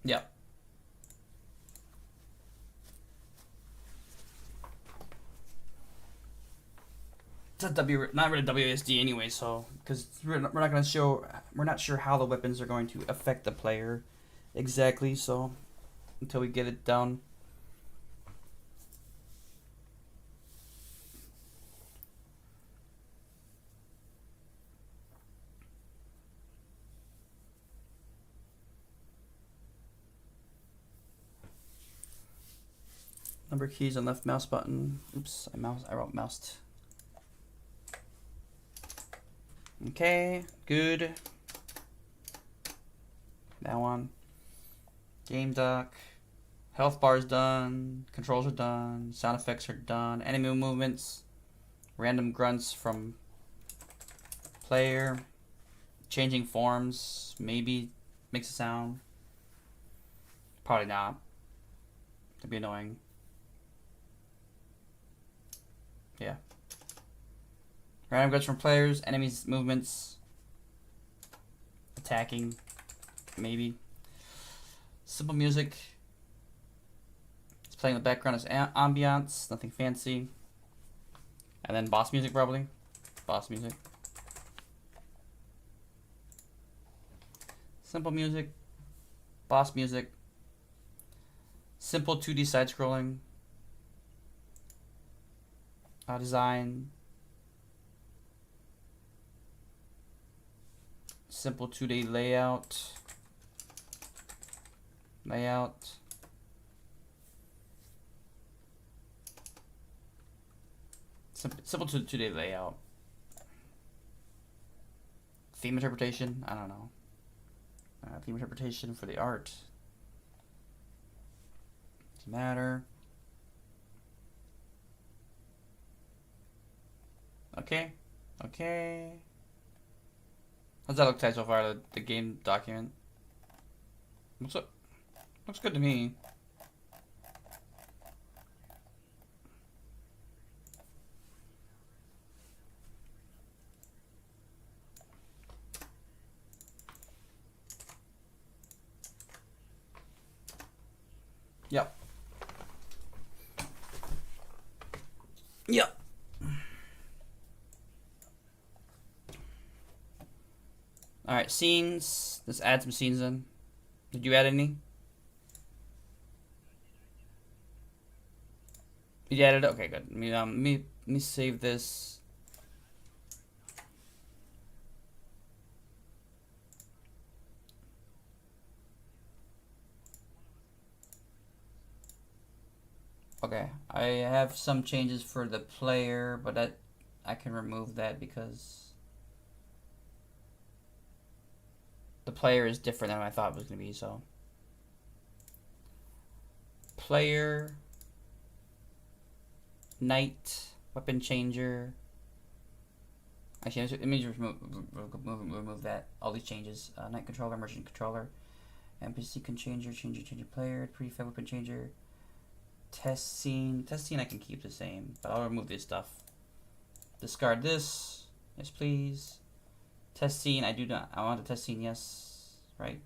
Yep. It's not not really WASD anyway, so because we're not gonna show, we're not sure how the weapons are going to affect the player exactly. So until we get it down. Number keys on left mouse button. Oops, I wrote moused. Okay, good. That one. Game dock. Health bar is done. Controls are done. Sound effects are done. Enemy movements. Random grunts from player. Changing forms. Maybe makes a sound. Probably not. It'd be annoying. Yeah. Random grunts from players. Enemies movements. Attacking. Maybe. Simple music. It's playing in the background as ambiance. Nothing fancy. And then boss music probably. Boss music. Simple music. Boss music. Simple 2D side scrolling. Design. Simple 2D layout. Simple 2D layout. Theme interpretation. I don't know. Theme interpretation for the art. Doesn't matter. Okay. How's that look tight so far, the game document? What's up? Looks good to me. Yep. Alright, scenes. Let's add some scenes in. Did you add any? You added it? Okay, good. Let me save this. Okay, I have some changes for the player, but I can remove that because the player is different than I thought it was going to be, so. Player, knight, weapon changer. Actually, let me just remove that. All these changes. Knight controller, merchant controller, NPC can changer player, prefab weapon changer. Test scene I can keep the same, but I'll remove this stuff. Discard this. Yes, please. Test scene, I want a test scene, yes. Right.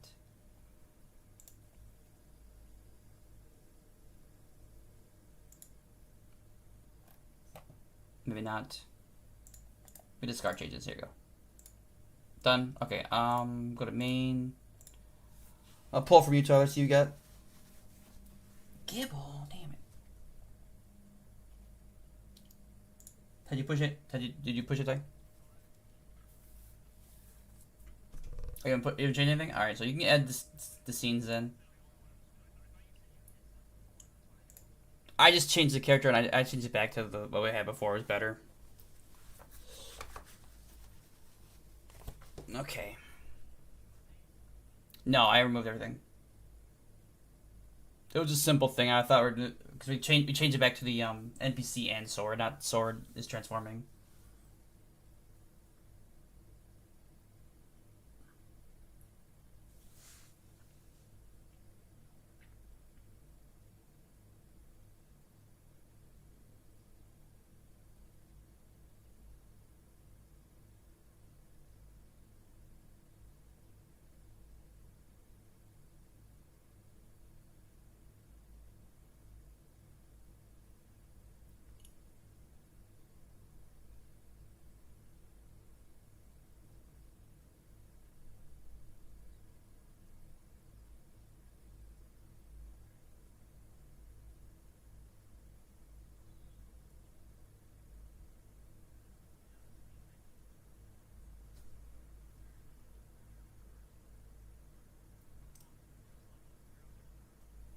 Maybe not. We discard changes, here you go. Done. Okay, go to main. I'll pull from you, Tyler, see you got. Gibble, damn it. Did you push it? Did you push it, Ty? Are you gonna change anything? Alright, so you can add the scenes in. I just changed the character and I changed it back to what we had before. It was better. Okay. No, I removed everything. It was a simple thing. I thought because we changed it back to the NPC and sword, not sword is transforming.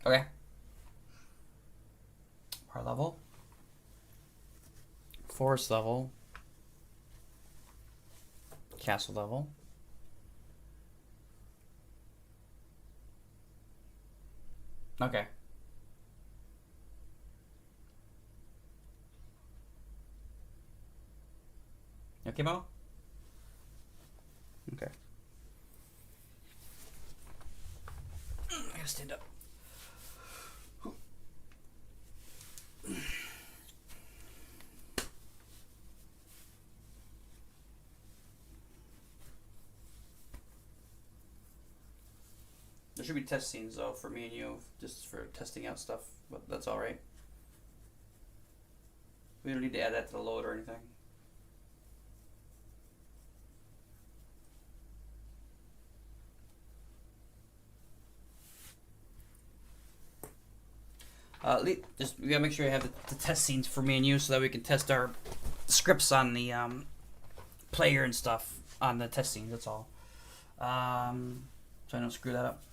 Okay. level. Forest level. Castle level. Okay. Okay, Mo? Okay. I gotta stand up. There should be test scenes though for me and you, just for testing out stuff, but that's alright. We don't need to add that to the load or anything. Just we gotta make sure you have the test scenes for me and you, so that we can test our scripts on the player and stuff on the test scenes. That's all. So I don't screw that up.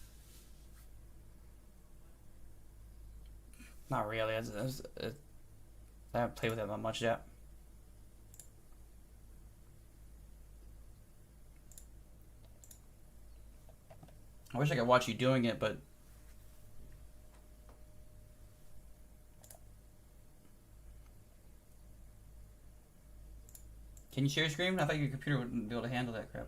Not really. I haven't played with it that much yet. I wish I could watch you doing it, but can you share screen? I thought your computer wouldn't be able to handle that crap.